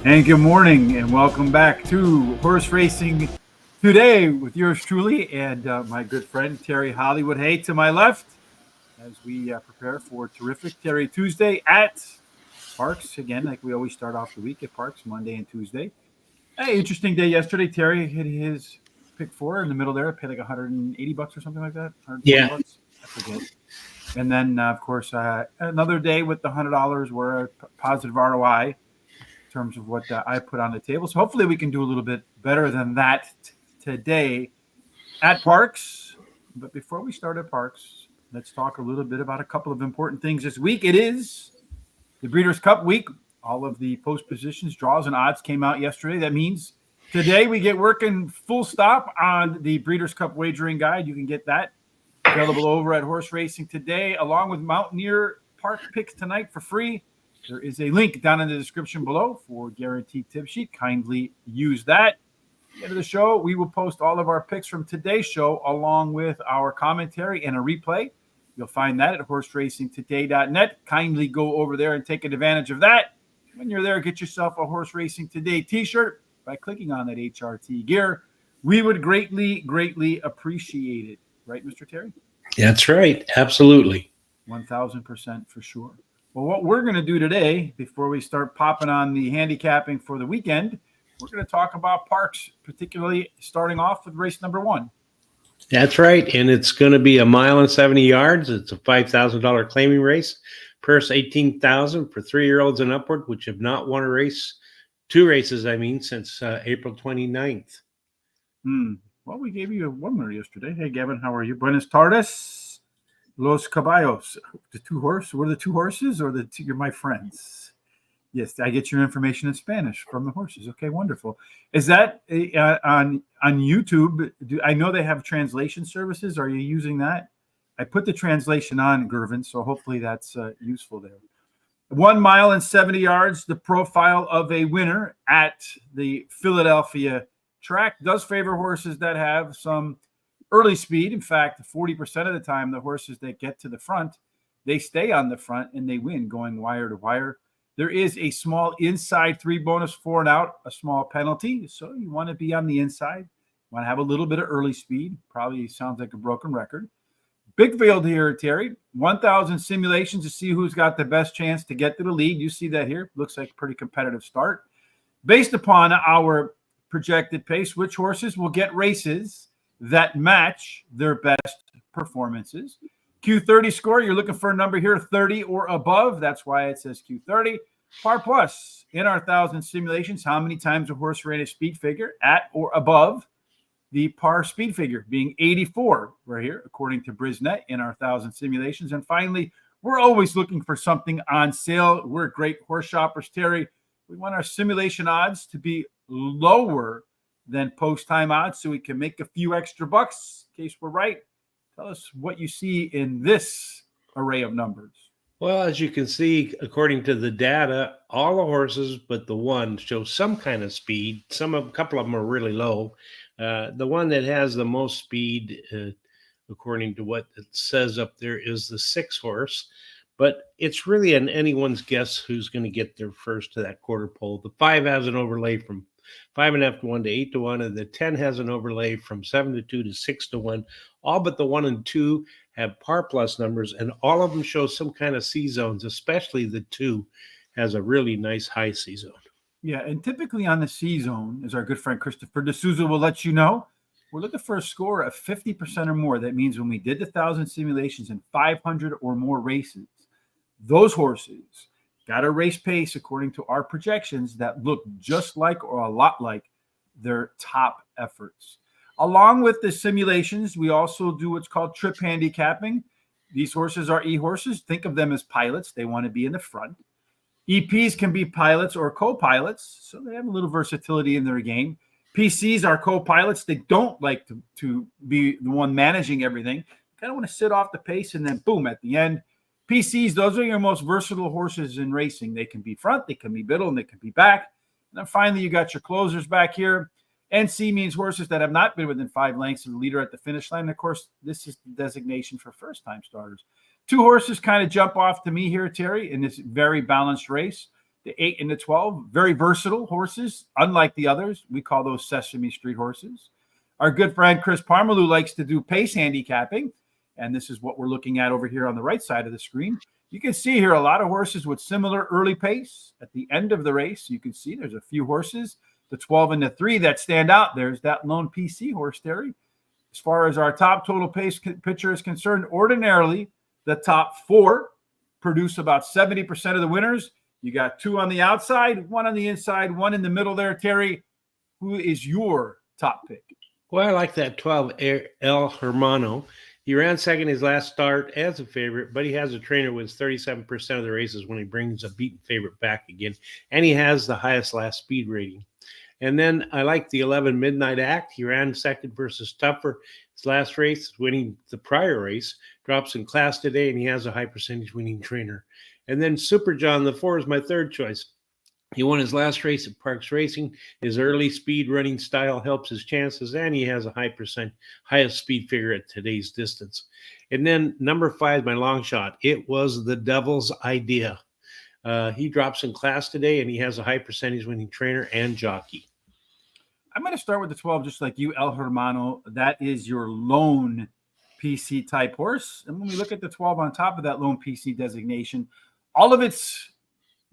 And good morning, and welcome back to Horse Racing Today with yours truly and my good friend Terry Hollywood Hay to my left as we prepare for terrific Terry Tuesday at Parx. Again, like we always start off the week at Parx, Monday and Tuesday. Hey, interesting day yesterday. Terry hit his pick four in the middle there, paid like $180 or something like that, 120 Yeah, bucks. I forget. And then, of course, another day with the $100 were a positive ROI terms of what I put on the table. So hopefully we can do a little bit better than that today at Parx. But before we start at Parx, let's talk a little bit about a couple of important things this week. It is the Breeders' Cup week. All of the post positions, draws, and odds came out yesterday. That means today we get working full stop on the Breeders' Cup wagering guide. You can get that available over at Horse Racing Today, along with Mountaineer Park picks tonight for free. There is a link down in the description below for guaranteed tip sheet. Kindly use that. At the end of the show, we will post all of our picks from today's show along with our commentary and a replay. You'll find that at horseracingtoday.net. Kindly go over there and take advantage of that. When you're there, get yourself a Horse Racing Today t-shirt by clicking on that HRT gear. We would greatly, greatly appreciate it. Right, Mr. Terry? that's right. Absolutely. 1000% for sure. Well, what we're going to do today, before we start popping on the handicapping for the weekend, we're going to talk about Parx, particularly starting off with race number one. That's right. And it's going to be a mile and 70 yards. It's a $5,000 claiming race. Purse 18,000 for 3-year-olds and upward, which have not won a race, two races, since April 29th. Well, we gave you a winner yesterday. Hey, Gavin, how are you? Buenas tardes, los caballos. The two horses. Were the two horses or the two? You're my friends. Yes, I get your information in Spanish from the horses. Okay, wonderful. Is that on YouTube? I know they have translation services. Are you using that? I put the translation on, Gervin, so hopefully that's useful there. 1 mile and 70 yards, the profile of a winner at the Philadelphia track does favor horses that have some early speed. In fact, 40% of the time, the horses that get to the front, they stay on the front and they win going wire to wire. There is a small inside 3 bonus 4 and out, a small penalty. So you want to be on the inside, you want to have a little bit of early speed. Probably sounds like a broken record. Big field here, Terry. 1,000 simulations to see who's got the best chance to get to the lead. You see that here. Looks like a pretty competitive start. Based upon our projected pace, which horses will get races that match their best performances. Q30 score, you're looking for a number here, 30 or above. That's why it says Q30. Par plus, in our 1,000 simulations, how many times a horse ran a speed figure at or above the par speed figure, being 84 right here, according to Brisnet, in our 1,000 simulations. And finally, we're always looking for something on sale. We're great horse shoppers, Terry. We want our simulation odds to be lower than post-time odds so we can make a few extra bucks in case we're right. Tell us what you see in this array of numbers. Well, as you can see, according to the data, all the horses but the one show some kind of speed. A couple of them are really low. The one that has the most speed, according to what it says up there, is the 6 horse. But it's really anyone's guess who's going to get there first to that quarter pole. The 5 has an overlay from 5.5 to 1 to 8 to 1, and the 10 has an overlay from 7 to 2 to 6 to 1. All but the 1 and 2 have par plus numbers, and all of them show some kind of C zones, especially the 2 has a really nice high C zone. Yeah, and typically on the C zone, as our good friend Christopher D'Souza will let you know, we're looking for a score of 50% or more. That means when we did the 1,000 simulations in 500 or more races, those horses got a race pace according to our projections that look just like or a lot like their top efforts. Along with the simulations, we also do what's called trip handicapping. These horses are e-horses. Think of them as pilots. They want to be in the front. EPs can be pilots or co-pilots, so they have a little versatility in their game. PCs are co-pilots. They don't like to be the one managing everything. They kind of want to sit off the pace and then boom, at the end. PCs, those are your most versatile horses in racing. They can be front, they can be middle, and they can be back. And then finally, you got your closers back here. NC means horses that have not been within 5 lengths of the leader at the finish line. And of course, this is the designation for first-time starters. 2 horses kind of jump off to me here, Terry, in this very balanced race. The 8 and the 12, very versatile horses, unlike the others. We call those Sesame Street horses. Our good friend Chris Parmalu likes to do pace handicapping, and this is what we're looking at over here on the right side of the screen. You can see here a lot of horses with similar early pace. At the end of the race, you can see there's a few horses, the 12 and the 3, that stand out. There's that lone PC horse, Terry. As far as our top total pace picture is concerned, ordinarily, the top 4 produce about 70% of the winners. You got 2 on the outside, 1 on the inside, 1 in the middle there. Terry, who is your top pick? Well, I like that 12 El Hermano. He ran second his last start as a favorite, but he has a trainer with 37% of the races when he brings a beaten favorite back again. And he has the highest last speed rating. And then I like the 11 Midnight Act. He ran second versus Tougher. His last race, winning the prior race, drops in class today, and he has a high percentage winning trainer. And then Super John, the 4, is my third choice. He won his last race at Parx Racing. His early speed running style helps his chances, and he has a highest speed figure at today's distance. And then number 5, my long shot. It was the devil's idea. He drops in class today, and he has a high percentage winning trainer and jockey. I'm going to start with the 12, just like you, El Hermano. That is your lone PC type horse. And when we look at the 12 on top of that lone PC designation, all of its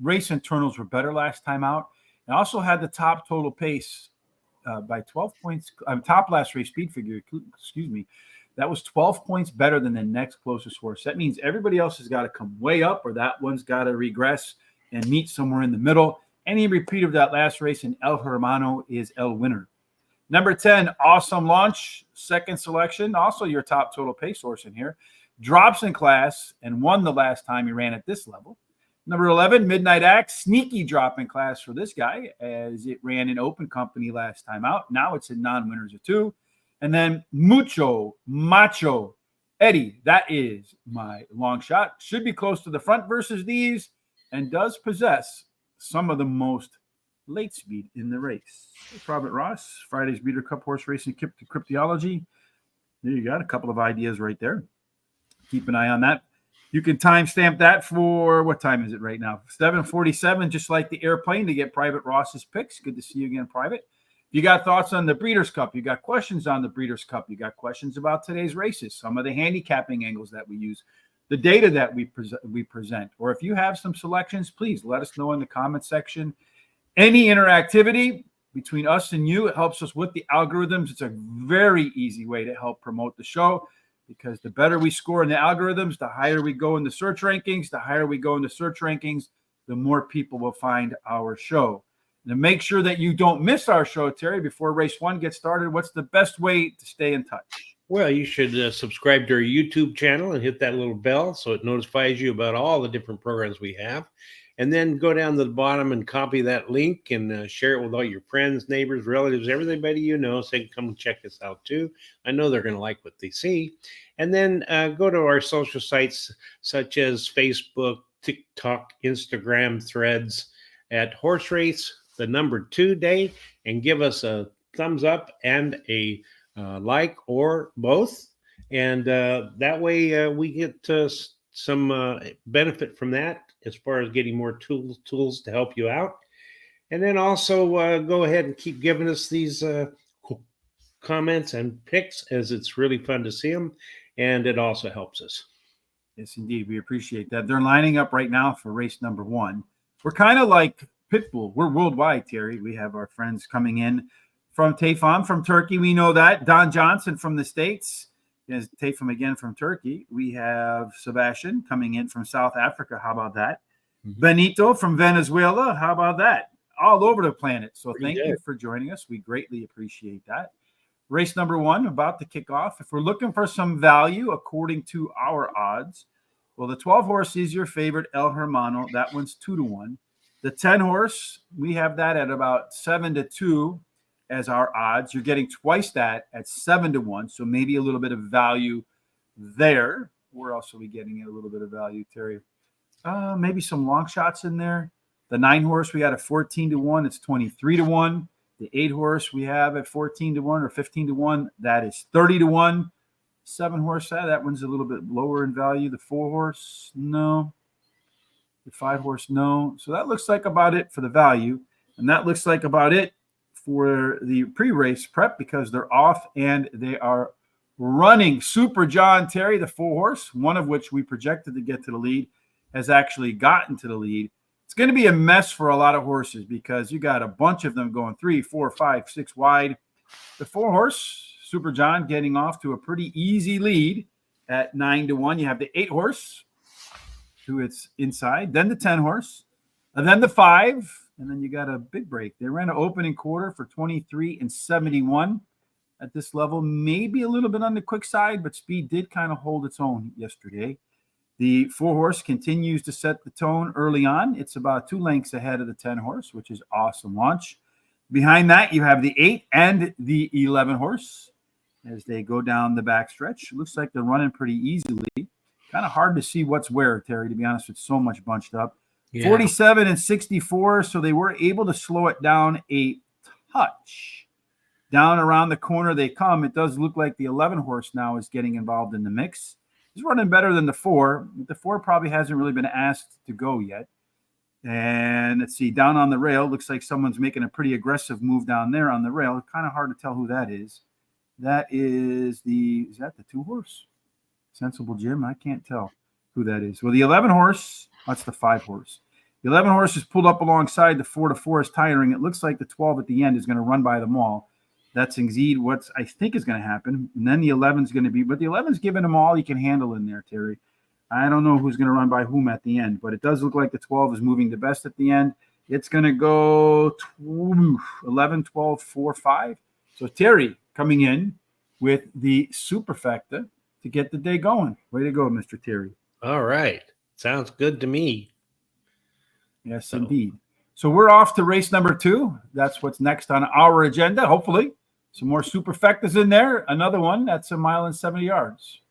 race internals were better last time out, and also had the top total pace by 12 points. Top last race speed figure, excuse me, that was 12 points better than the next closest horse. That means everybody else has got to come way up, or that one's got to regress and meet somewhere in the middle. Any repeat of that last race in El Hermano is El Winner. Number 10, Awesome Launch, second selection, also your top total pace horse in here. Drops in class and won the last time he ran at this level. Number 11, Midnight Act, sneaky drop in class for this guy as it ran in open company last time out. Now it's in non-winners of 2. And then Mucho Macho Eddie, that is my long shot. Should be close to the front versus these, and does possess some of the most late speed in the race. Robert Ross, Friday's Breeder Cup Horse Racing Cryptology. There you got a couple of ideas right there. Keep an eye on that. You can timestamp that for, what time is it right now? 7:47, just like the airplane, to get Private Ross's picks. Good to see you again, Private. If you got thoughts on the Breeders' Cup, you got questions on the Breeders' Cup, you got questions about today's races, some of the handicapping angles that we use, the data that we present, or if you have some selections, please let us know in the comment section. Any interactivity between us and you, it helps us with the algorithms. It's a very easy way to help promote the show, because the better we score in the algorithms, the higher we go in the search rankings. The higher we go in the search rankings, the more people will find our show. And to make sure that you don't miss our show, Terry, before race 1 gets started, what's the best way to stay in touch? Well, you should subscribe to our YouTube channel and hit that little bell so it notifies you about all the different programs we have. And then go down to the bottom and copy that link and share it with all your friends, neighbors, relatives, everybody you know, so they can come and check us out too. I know they're going to like what they see. And then go to our social sites such as Facebook, TikTok, Instagram, Threads at Horse Race, the number 2 day, and give us a thumbs up and a like or both. And that way we get some benefit from that as far as getting more tools to help you out. And then also go ahead and keep giving us these comments and picks, as it's really fun to see them, and it also helps us. Yes, indeed. We appreciate that. They're lining up right now for race number 1. We're kind of like Pitbull. We're worldwide, Terry. We have our friends coming in from Tayfan from Turkey. We know that. Don Johnson from the States. Yes, Tayfan again from Turkey. We have Sebastian coming in from South Africa. How about that? Mm-hmm. Benito from Venezuela. How about that? All over the planet. So thank you for joining us. We greatly appreciate that. Race number 1 about to kick off. If we're looking for some value according to our odds, well, the 12 horse is your favorite, El Hermano. That one's 2-1. The 10 horse, we have that at about 7-2 as our odds. You're getting twice that at 7-1. So maybe a little bit of value there. Where else are we getting a little bit of value, Terry? Maybe some long shots in there. The 9 horse, we got at 14-1. It's 23-1. The 8 horse we have at 14-1 or 15-1. That is 30-1. 7 horse, that one's a little bit lower in value. The 4 horse, no. The 5-horse, no. So that looks like about it for the value. And that looks like about it for the pre-race prep because they're off and they are running. Super John Terry, the 4-horse, one of which we projected to get to the lead, has actually gotten to the lead. It's going to be a mess for a lot of horses because you got a bunch of them going 3, 4, 5, 6 wide. The 4-horse, Super John, getting off to a pretty easy lead at 9-1. You have the 8-horse, who it's inside, then the 10-horse, and then the 5, and then you got a big break. They ran an opening quarter for 23.71 at this level, maybe a little bit on the quick side, but speed did kind of hold its own yesterday. The 4-horse continues to set the tone early on. It's about 2 lengths ahead of the 10-horse, which is awesome launch. Behind that, you have the 8 and the 11-horse as they go down the backstretch. Looks like they're running pretty easily. Kind of hard to see what's where, Terry, to be honest. It's so much bunched up. Yeah. 47 and 64, so they were able to slow it down a touch. Down around the corner they come. It does look like the 11-horse now is getting involved in the mix. He's running better than the 4. The 4 probably hasn't really been asked to go yet. And let's see, down on the rail, looks like someone's making a pretty aggressive move down there on the rail. Kind of hard to tell who that is. Is that the 2-horse? Sensible Jim? I can't tell who that is. Well, the 11-horse, that's the 5-horse. The 11-horse is pulled up alongside the 4. The 4 is tiring. It looks like the 12 at the end is going to run by them all. That's indeed what I think is going to happen. And then the 11's going to be, but the 11's giving them all he can handle in there, Terry. I don't know who's going to run by whom at the end, but it does look like the 12 is moving the best at the end. It's going to go 11, 12, 4, 5. So Terry coming in with the superfecta to get the day going. Way to go, Mr. Terry. All right. Sounds good to me. Yes, indeed. So we're off to race number 2. That's what's next on our agenda, hopefully. Some more superfectas in there. Another one that's 1 mile and 70 yards.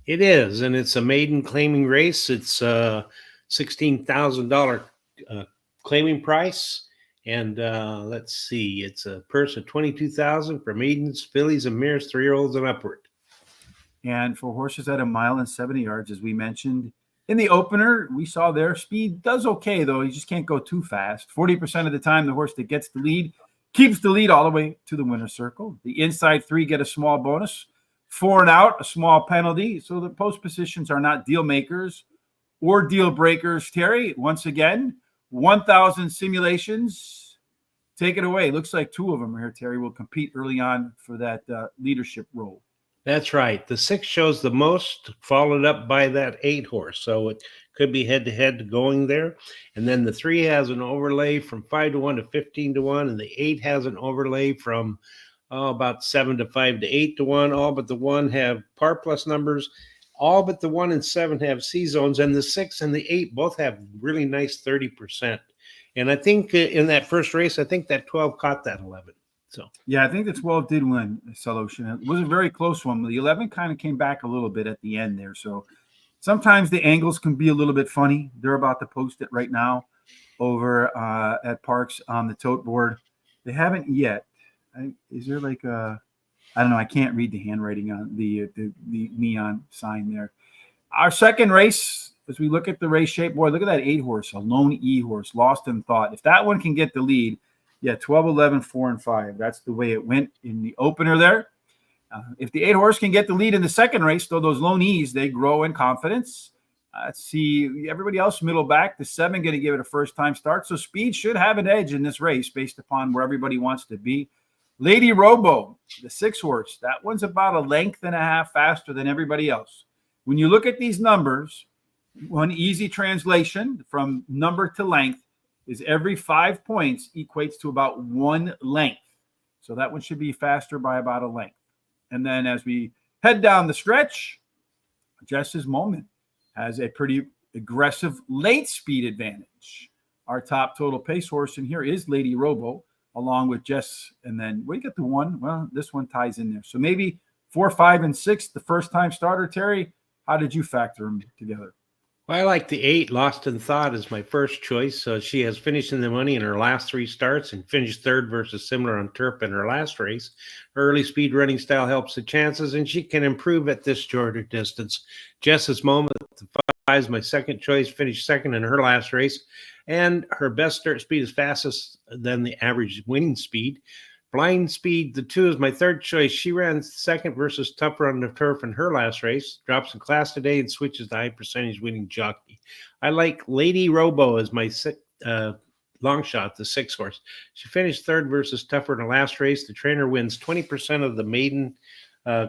It is, and it's a maiden claiming race. It's a $16,000 claiming price. And let's see, it's a purse of $22,000 for maidens, fillies, and mares, 3-year-olds and upward. And for horses at 1 mile and 70 yards, as we mentioned in the opener, we saw their speed does okay, though. You just can't go too fast. 40% of the time, the horse that gets the lead keeps the lead all the way to the winner's circle. The inside 3 get a small bonus. 4 and out, a small penalty. So the post positions are not deal makers or deal breakers. Terry, once again, 1,000 simulations. Take it away. Looks like 2 of them here, Terry, will compete early on for that leadership role. That's right. The 6 shows the most, followed up by that 8-horse. So it could be head-to-head going there. And then the 3 has an overlay from 5-1 to 15-1, and the 8 has an overlay from about 7-5 to 8-1. All but the 1 have par plus numbers. All but the 1 and 7 have C zones, and the 6 and the 8 both have really nice 30%. And I think in that first race, I think that 12 caught that 11. So yeah, I think the 12 did win, Solution. It was a very close one. The 11 kind of came back a little bit at the end there. So sometimes the angles can be a little bit funny. They're about to post it right now over at Parx on the tote board. They haven't yet. Is there like a, I don't know. I can't read the handwriting on the neon sign there. Our second race, as we look at the race shape, boy, look at that 8-horse, a lone E-horse, lost in thought. If that one can get the lead, yeah, 12, 11, 4, and 5. That's the way it went in the opener there. If the 8-horse can get the lead in the second race, though, those lone E's, they grow in confidence. Let's see, everybody else middle back. The 7 going to give it a first-time start. So speed should have an edge in this race based upon where everybody wants to be. Lady Robo, the 6-horse, that one's about a length and a half faster than everybody else. When you look at these numbers, one easy translation from number to length is every 5 points equates to about 1 length. So that one should be faster by about a length. And then as we head down the stretch, Jess's Moment has a pretty aggressive late speed advantage. Our top total pace horse in here is Lady Robo, along with Jess. And then we get the 1. Well, this one ties in there. So maybe 4, 5, and 6, the first-time starter. Terry, how did you factor them together? Well, I like the 8, Lost in Thought, is my first choice. She has finished in the money in her last 3 starts and finished third versus similar on turf in her last race. Her early speed running style helps the chances, and she can improve at this shorter distance. Jess's Moment, the 5 is my second choice, finished second in her last race. And her best start speed is fastest than the average winning speed. Blind Speed, the 2 is my third choice. She ran second versus Tougher on the Turf in her last race. Drops in class today and switches to high percentage winning jockey. I like Lady Robo as my long shot, the 6 horse. She finished third versus Tougher in the last race. The trainer wins 20% of the maiden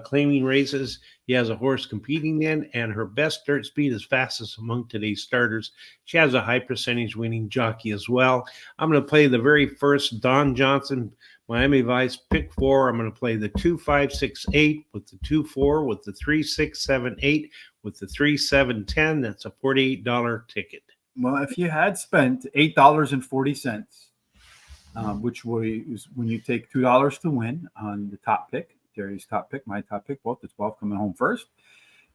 claiming races he has a horse competing in, and her best dirt speed is fastest among today's starters. She has a high percentage winning jockey as well. I'm going to play the very first Don Johnson Miami Vice pick 4. I'm going to play the 2, 5, 6, 8 with the 2, 4 with the 3, 6, 7, 8 with the 3, 7, 10. That's a $48 ticket. Well, if you had spent $8.40, which is when you take $2 to win on the top pick, Terry's top pick, my top pick, both the 12 coming home first,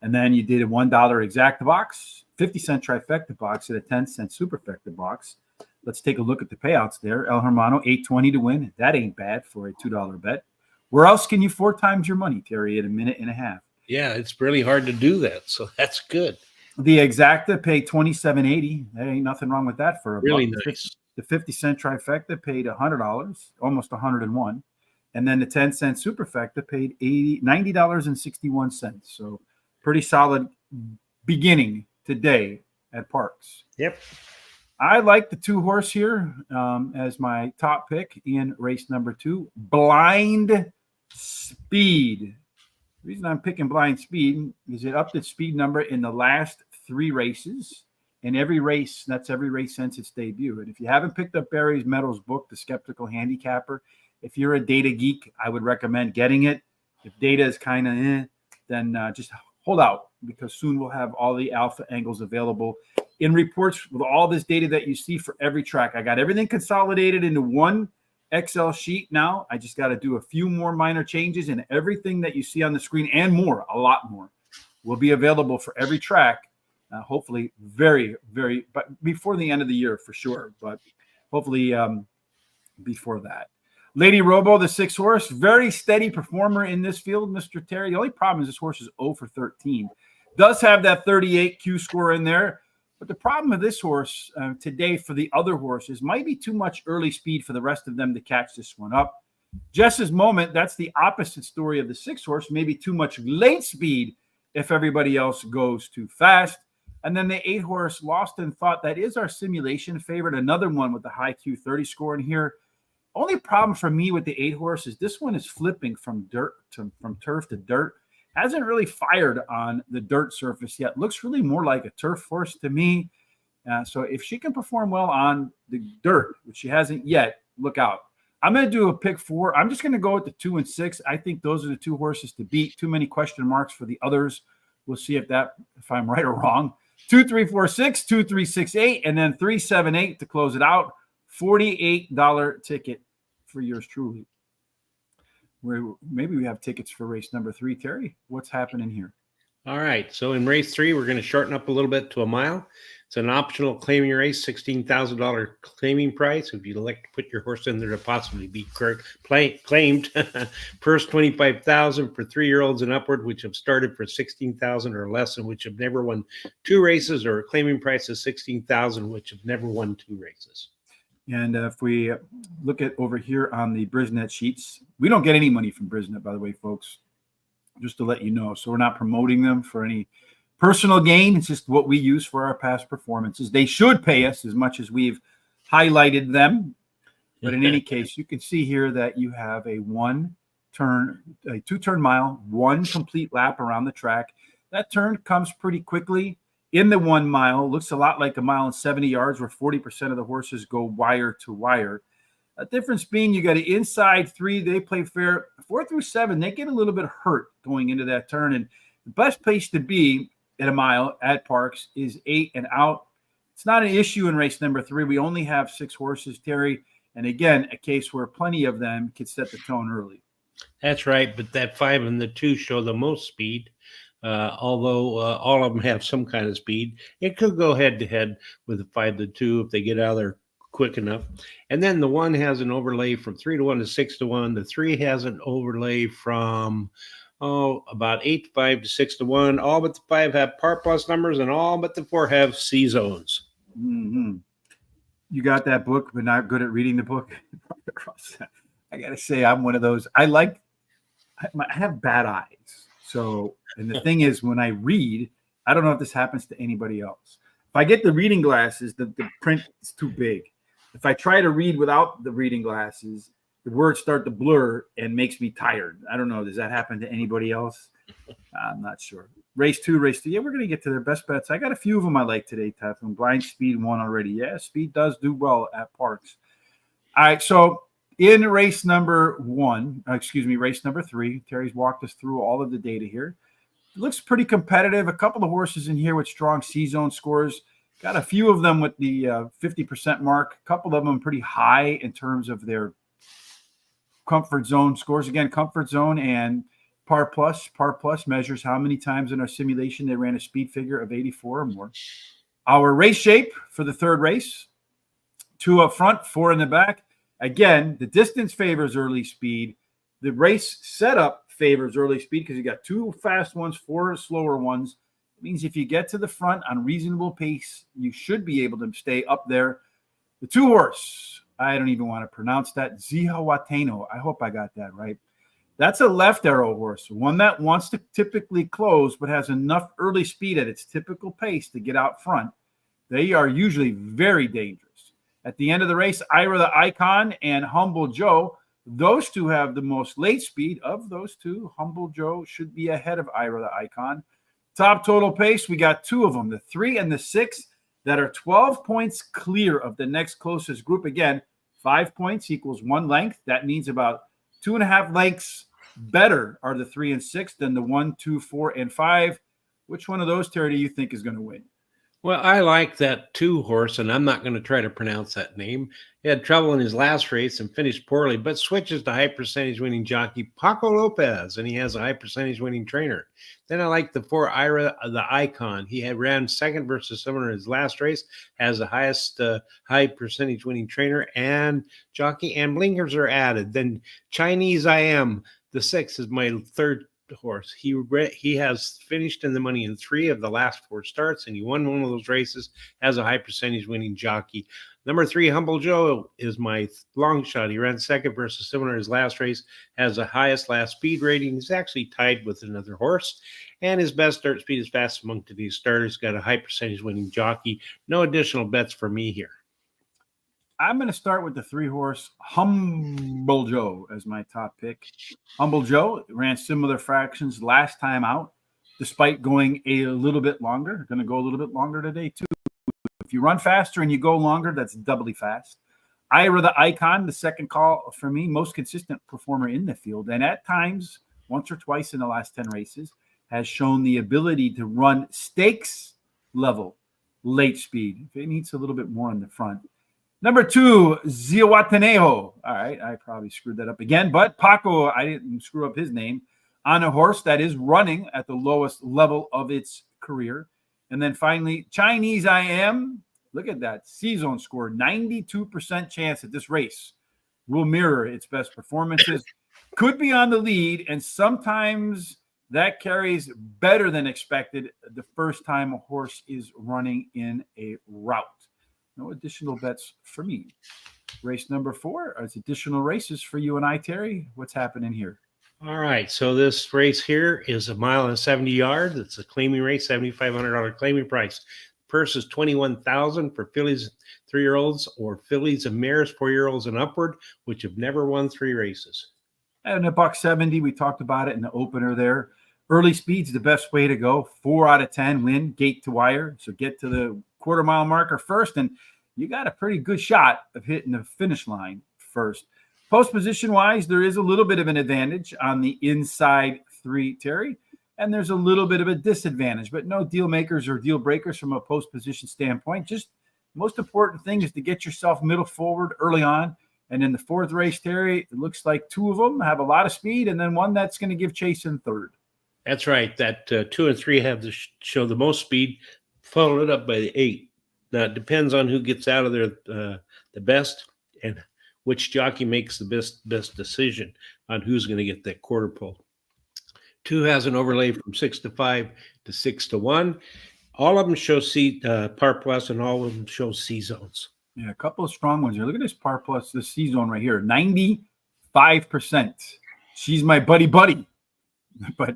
and then you did a $1 exacta box, 50-cent trifecta box, and a 10-cent superfecta box. Let's take a look at the payouts there. El Hermano, $8.20 to win. That ain't bad for a $2 bet. Where else can you 4 times your money, Terry, in a minute and a half? Yeah, it's really hard to do that, so that's good. The exacta paid $27.80. There ain't nothing wrong with that for a really buck. nice. The 50-cent trifecta paid $100, almost $101. And then the 10-cent superfecta paid $90.61. So pretty solid beginning today at Parx. Yep. I like the 2 horse here as my top pick in race number 2, Blind Speed. The reason I'm picking Blind Speed is it upped its speed number in the last 3 races. In every race, that's every race since its debut. And if you haven't picked up Barry Meadows' book, The Skeptical Handicapper, if you're a data geek, I would recommend getting it. If data is kind of then just hold out, because soon we'll have all the alpha angles available in reports with all this data that you see for every track. I got everything consolidated into one Excel sheet now. I just got to do a few more minor changes, and everything that you see on the screen and more, a lot more, will be available for every track. Hopefully very, very, but before the end of the year for sure, but hopefully before that. Lady Robo, the 6 horse, very steady performer in this field, Mr. Terry. The only problem is this horse is 0 for 13. Does have that 38 Q score in there, but the problem with this horse today for the other horses might be too much early speed for the rest of them to catch this one up. Jess's Moment, that's the opposite story of the 6 horse, maybe too much late speed if everybody else goes too fast. And then the 8 horse, Lost in Thought, that is our simulation favorite, another one with the high Q30 score in here. Only problem for me with the 8 horse is this one is flipping from turf to dirt. Hasn't really fired on the dirt surface yet. Looks really more like a turf horse to me. So if she can perform well on the dirt, which she hasn't yet, look out. I'm going to do a pick 4. I'm just going to go with the 2 and 6. I think those are the 2 horses to beat. Too many question marks for the others. We'll see if I'm right or wrong. 2, 3, 4, 6, 2, 3, 6, 8, and then 3, 7, 8 to close it out. $48 ticket for yours truly. Maybe we have tickets for race number 3. Terry, what's happening here? All right. So in race 3, we're going to shorten up a little bit to a mile. It's an optional claiming race, $16,000 claiming price. If you elect to put your horse in there to possibly be claimed, first $25,000 for 3-year-olds and upward, which have started for $16,000 or less, and which have never won 2 races, or a claiming price of $16,000, which have never won 2 races. And if we look at over here on the Brisnet sheets, we don't get any money from Brisnet, by the way, folks, just to let you know. So we're not promoting them for any personal gain. It's just what we use for our past performances. They should pay us as much as we've highlighted them. But in any case, you can see here that you have a 2-turn mile, 1 complete lap around the track. That turn comes pretty quickly. In the 1 mile, looks a lot like a mile and 70 yards, where 40% of the horses go wire to wire. A difference being you got an inside 3, they play fair. 4 through 7, they get a little bit hurt going into that turn. And the best place to be at a mile at Parx is 8 and out. It's not an issue in race number 3. We only have 6 horses, Terry. And again, a case where plenty of them could set the tone early. That's right. But that 5 and the 2 show the most speed. Although all of them have some kind of speed, it could go head to head with the 5 to 2 if they get out of there quick enough. And then the 1 has an overlay from 3 to 1 to 6 to 1. The 3 has an overlay from about 8-5 to 6-1. All but the 5 have Parx numbers, and all but the 4 have C zones. Mm-hmm. You got that book, but not good at reading the book. I gotta say, I'm one of those. I have bad eyes. So, and the thing is, when I read, I don't know if this happens to anybody else. If I get the reading glasses, the print is too big. If I try to read without the reading glasses, the words start to blur and makes me tired. I don't know. Does that happen to anybody else? I'm not sure. Race 2. Yeah, we're going to get to their best bets. I got a few of them I like today, Typhoon. Blind Speed 1 already. Yeah, Speed does do well at Parx. All right, so in race number 3, Terry's walked us through all of the data here. It looks pretty competitive. A couple of horses in here with strong C-zone scores. Got a few of them with the 50% mark. A couple of them pretty high in terms of their comfort zone scores. Again, comfort zone and Par Plus. Par Plus measures how many times in our simulation they ran a speed figure of 84 or more. Our race shape for the third race: 2 up front, 4 in the back. Again, the distance favors early speed. The race setup favors early speed because you got 2 fast ones, 4 slower ones. It means if you get to the front on reasonable pace, you should be able to stay up there. The 2 horse, I don't even want to pronounce that, Zihuatanejo. I hope I got that right. That's a left arrow horse, one that wants to typically close but has enough early speed at its typical pace to get out front. They are usually very dangerous. At the end of the race, Ira the Icon and Humble Joe, those 2 have the most late speed. Of those 2, Humble Joe should be ahead of Ira the Icon. Top total pace, we got 2 of them, the 3 and the 6, that are 12 points clear of the next closest group. Again, 5 points equals 1 length. That means about 2.5 lengths better are the 3 and 6 than the 1, 2, 4, and 5. Which one of those, Terry, do you think is going to win? Well, I like that 2 horse, and I'm not going to try to pronounce that name. He had trouble in his last race and finished poorly, but switches to high percentage winning jockey Paco Lopez, and he has a high percentage winning trainer. Then I like the 4 Ira the Icon. He had ran second versus someone in his last race, has the highest high percentage winning trainer and jockey, and blinkers are added. Then Chinese I Am, the 6, is my third horse. He has finished in the money in 3 of the last 4 starts, and he won one of those races, has a high percentage winning jockey. Number 3, Humble Joe, is my long shot. He ran second versus similar his last race, has the highest last speed rating. He's actually tied with another horse, and his best start speed is fast among today's starters. Got a high percentage winning jockey. No additional bets for me here. I'm going to start with the 3 horse Humble Joe as my top pick. Humble Joe ran similar fractions last time out, despite going a little bit longer. Going to go a little bit longer today, too. If you run faster and you go longer, that's doubly fast. Ira the Icon, the second call for me, most consistent performer in the field. And at times, once or twice in the last 10 races, has shown the ability to run stakes level late speed. If it needs a little bit more in the front. Number 2, Zihuatanejo. All right, I probably screwed that up again, but Paco, I didn't screw up his name, on a horse that is running at the lowest level of its career. And then finally, Chinese I Am. Look at that. C-zone score, 92% chance that this race will mirror its best performances. Could be on the lead, and sometimes that carries better than expected the first time a horse is running in a route. No additional bets for me. Race number 4 is additional races for you and I, Terry. What's happening here? All right, so this race here is 1 mile and 70 yards. It's a claiming race, $7,500 claiming price. Purse is $21,000 for fillies 3-year-olds or fillies and mares 4-year-olds and upward, which have never won 3 races. And $170, we talked about it in the opener there. Early speed's the best way to go. 4 out of 10 win, gate to wire. So get to the quarter-mile marker first, and you got a pretty good shot of hitting the finish line first. Post position-wise, there is a little bit of an advantage on the inside 3, Terry, and there's a little bit of a disadvantage, but no deal makers or deal breakers from a post position standpoint. Just most important thing is to get yourself middle forward early on. And in the 4th race, Terry, it looks like 2 of them have a lot of speed, and then one that's going to give chase in 3rd. That's right. That 2 and 3 have to show the most speed, followed up by the 8. Now, it depends on who gets out of there the best and which jockey makes the best decision on who's going to get that quarter pole. 2 has an overlay from 6-5 to 6-1. All of them show Par Plus, and all of them show C zones. Yeah, a couple of strong ones here. Look at this Par Plus, this C zone right here, 95%. She's my buddy, but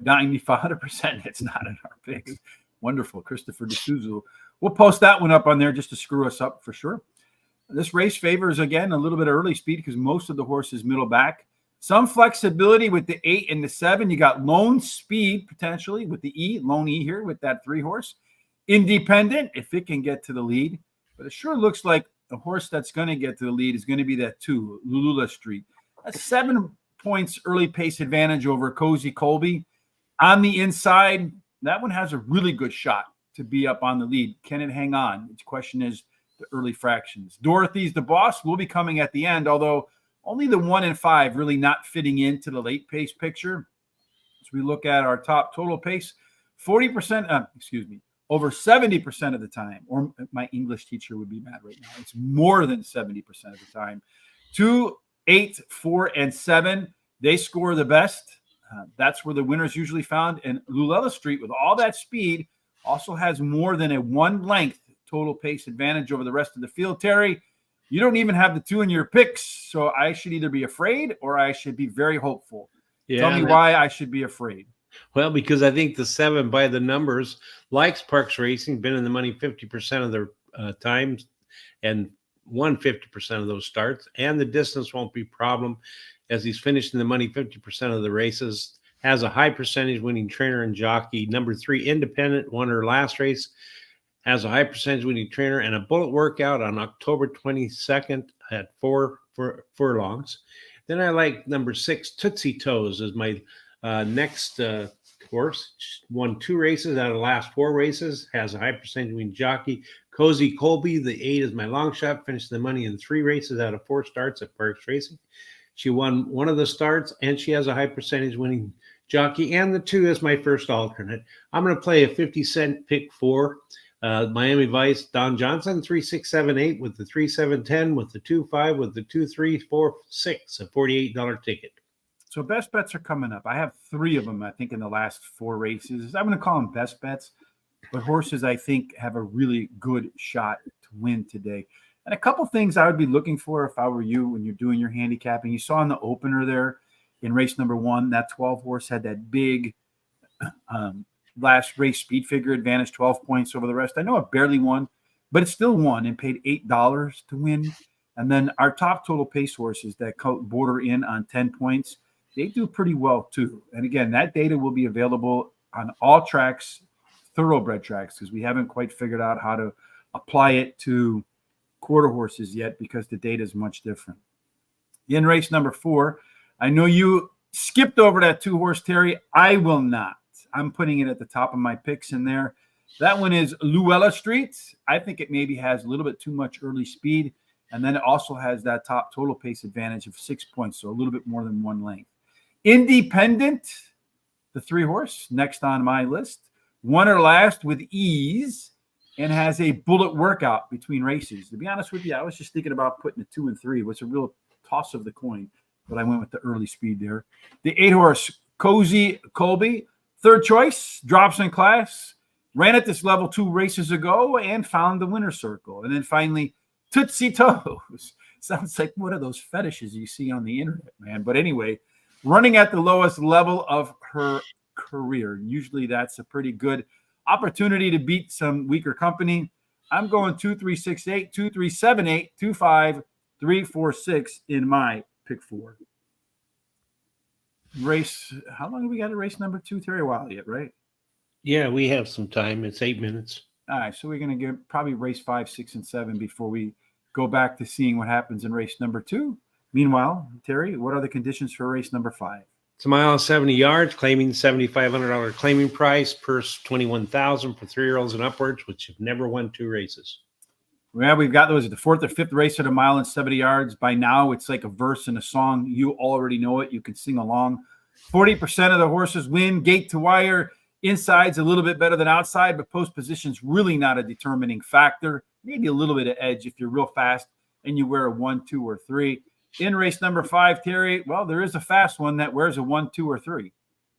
95%, it's not in our picks. Wonderful, Christopher D'Souza. We'll post that one up on there just to screw us up for sure. This race favors, again, a little bit of early speed because most of the horse is middle back. Some flexibility with the 8 and the 7. You got lone speed potentially with the E, lone E here with that 3 horse. Independent, if it can get to the lead. But it sure looks like the horse that's going to get to the lead is going to be that 2, Lulula Street. That's 7 points early pace advantage over Cozy Colby. On the inside, that one has a really good shot to be up on the lead. Can it hang on? The question is the early fractions. Dorothy's the Boss will be coming at the end, although only the 1 and 5 really not fitting into the late pace picture. As we look at our top total pace, 40%, over 70% of the time, or my English teacher would be mad right now. It's more than 70% of the time. 2, 8, 4, and 7, they score the best. That's where the winner's usually found. And Lulella Street, with all that speed, also has more than a 1 length total pace advantage over the rest of the field. Terry, you don't even have the 2 in your picks, so I should either be afraid or I should be very hopeful. Yeah, tell me why I should be afraid. Well, because I think the 7 by the numbers likes Parx Racing, been in the money 50% of their times and won 50% of those starts, and the distance won't be a problem as he's finished in the money 50% of the races, has a high percentage winning trainer and jockey. Number 3, Independent, won her last race, has a high percentage winning trainer and a bullet workout on October 22nd at 4 furlongs. Then I like number 6, Tootsie Toes, as my next horse. Won 2 races out of the last 4 races, has a high percentage winning jockey. Cozy Colby, the 8 is my long shot, finished the money in 3 races out of 4 starts at Parx Racing. She won 1 of the starts, and she has a high percentage winning jockey, and the 2 is my first alternate. I'm going to play a 50-cent pick 4. Miami Vice, Don Johnson, 3, 6, 7, 8 with the 3, 7, 10 with the 2, 5 with the 2, 3, 4, 6, a $48 ticket. So best bets are coming up. I have 3 of them, I think, in the last 4 races. I'm going to call them best bets, but horses I think have a really good shot to win today. And a couple things I would be looking for if I were you when you're doing your handicapping. You saw in the opener there in race number 1, that 12 horse had that big last race speed figure advantage, 12 points over the rest. I know it barely won, but it still won and paid $8 to win. And then our top total pace horses that border in on 10 points, they do pretty well too. And again, that data will be available on all tracks, thoroughbred tracks, because we haven't quite figured out how to apply it to quarter horses yet because the data is much different. In race number 4, I know you skipped over that 2 horse, Terry. I will not. I'm putting it at the top of my picks in there. That one is Luella Street. I think it maybe has a little bit too much early speed, and then it also has that top total pace advantage of 6 points, so a little bit more than 1 length. Independent, the 3 horse, next on my list. Won her last with ease and has a bullet workout between races. To be honest with you, I was just thinking about putting a 2 and 3. It was a real toss of the coin, but I went with the early speed there. The 8 horse, Cozy Colby, 3rd choice, drops in class, ran at this level 2 races ago and found the winner's circle. And then finally, Tootsie Toes. Sounds like one of those fetishes you see on the internet, man. But anyway, running at the lowest level of her career. Usually that's a pretty good opportunity to beat some weaker company. I'm going 2, 3, 6, 8, 2, 3, 7, 8, 2, 5, 3, 4, 6 in my pick 4. Race, how long have we got to race number 2? Terry, a while yet, right? Yeah, we have some time. It's 8 minutes. All right, so we're going to get probably race 5, 6, and 7 before we go back to seeing what happens in race number 2. Meanwhile, Terry, what are the conditions for race number 5? It's a mile and 70 yards, claiming $7,500 claiming price, purse $21,000 for 3-year-olds and upwards, which have never won 2 races. Well, we've got those at the 4th or 5th race at a mile and 70 yards. By now, it's like a verse in a song. You already know it. You can sing along. 40% of the horses win. Gate to wire. Inside's a little bit better than outside, but post position's really not a determining factor. Maybe a little bit of edge if you're real fast and you wear a 1, 2, or 3. In race number 5, Terry, well, there is a fast one that wears a 1, 2, or 3.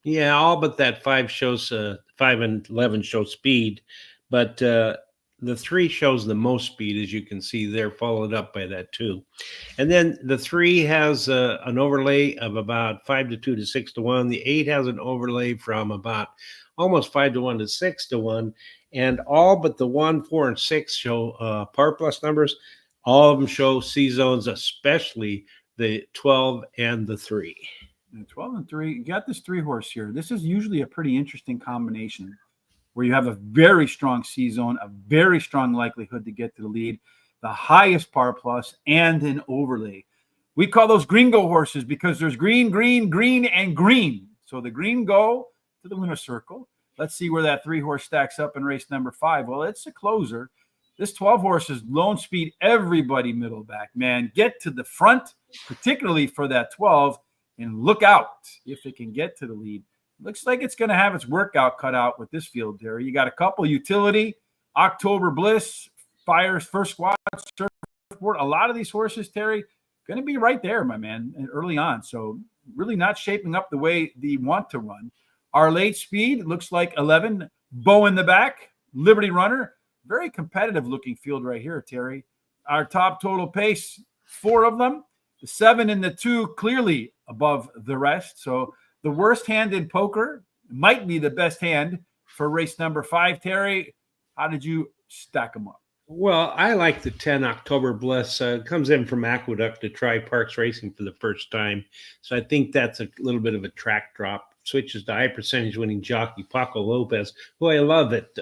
Yeah, all but that 5 and 11 show speed, but the 3 shows the most speed, as you can see there, followed up by that 2. And then the 3 has an overlay of about 5-2 to 6-1. The 8 has an overlay from about almost 5-1 to 6-1. And all but the 1, 4, and 6 show par plus numbers. All of them show C zones, especially the 12 and the 3. And 12 and 3, you got this 3 horse here. This is usually a pretty interesting combination where you have a very strong C zone, a very strong likelihood to get to the lead, the highest par plus, and an overlay. We call those green go horses because there's green, green, green, and green. So the green go to the winner's circle. Let's see where that 3 horse stacks up in race number 5. Well, it's a closer. This 12 horse is lone speed, everybody middle back, man. Get to the front, particularly for that 12, and look out if it can get to the lead. Looks like it's going to have its workout cut out with this field, Terry. You got a couple utility, October Bliss, Fires, First Squad, Surfboard. A lot of these horses, Terry, going to be right there, my man, early on. So really not shaping up the way they want to run. Our late speed looks like 11, Bow in the back, Liberty Runner. Very competitive looking field right here, Terry. Our top total pace, 4 of them. The 7 and the 2 clearly above the rest. So the worst hand in poker might be the best hand for race number 5. Terry, how did you stack them up? Well, I like the 10 October Bliss. Comes in from Aqueduct to try Parx Racing for the first time. So I think that's a little bit of a track drop. Switches to high percentage winning jockey Paco Lopez, who I love at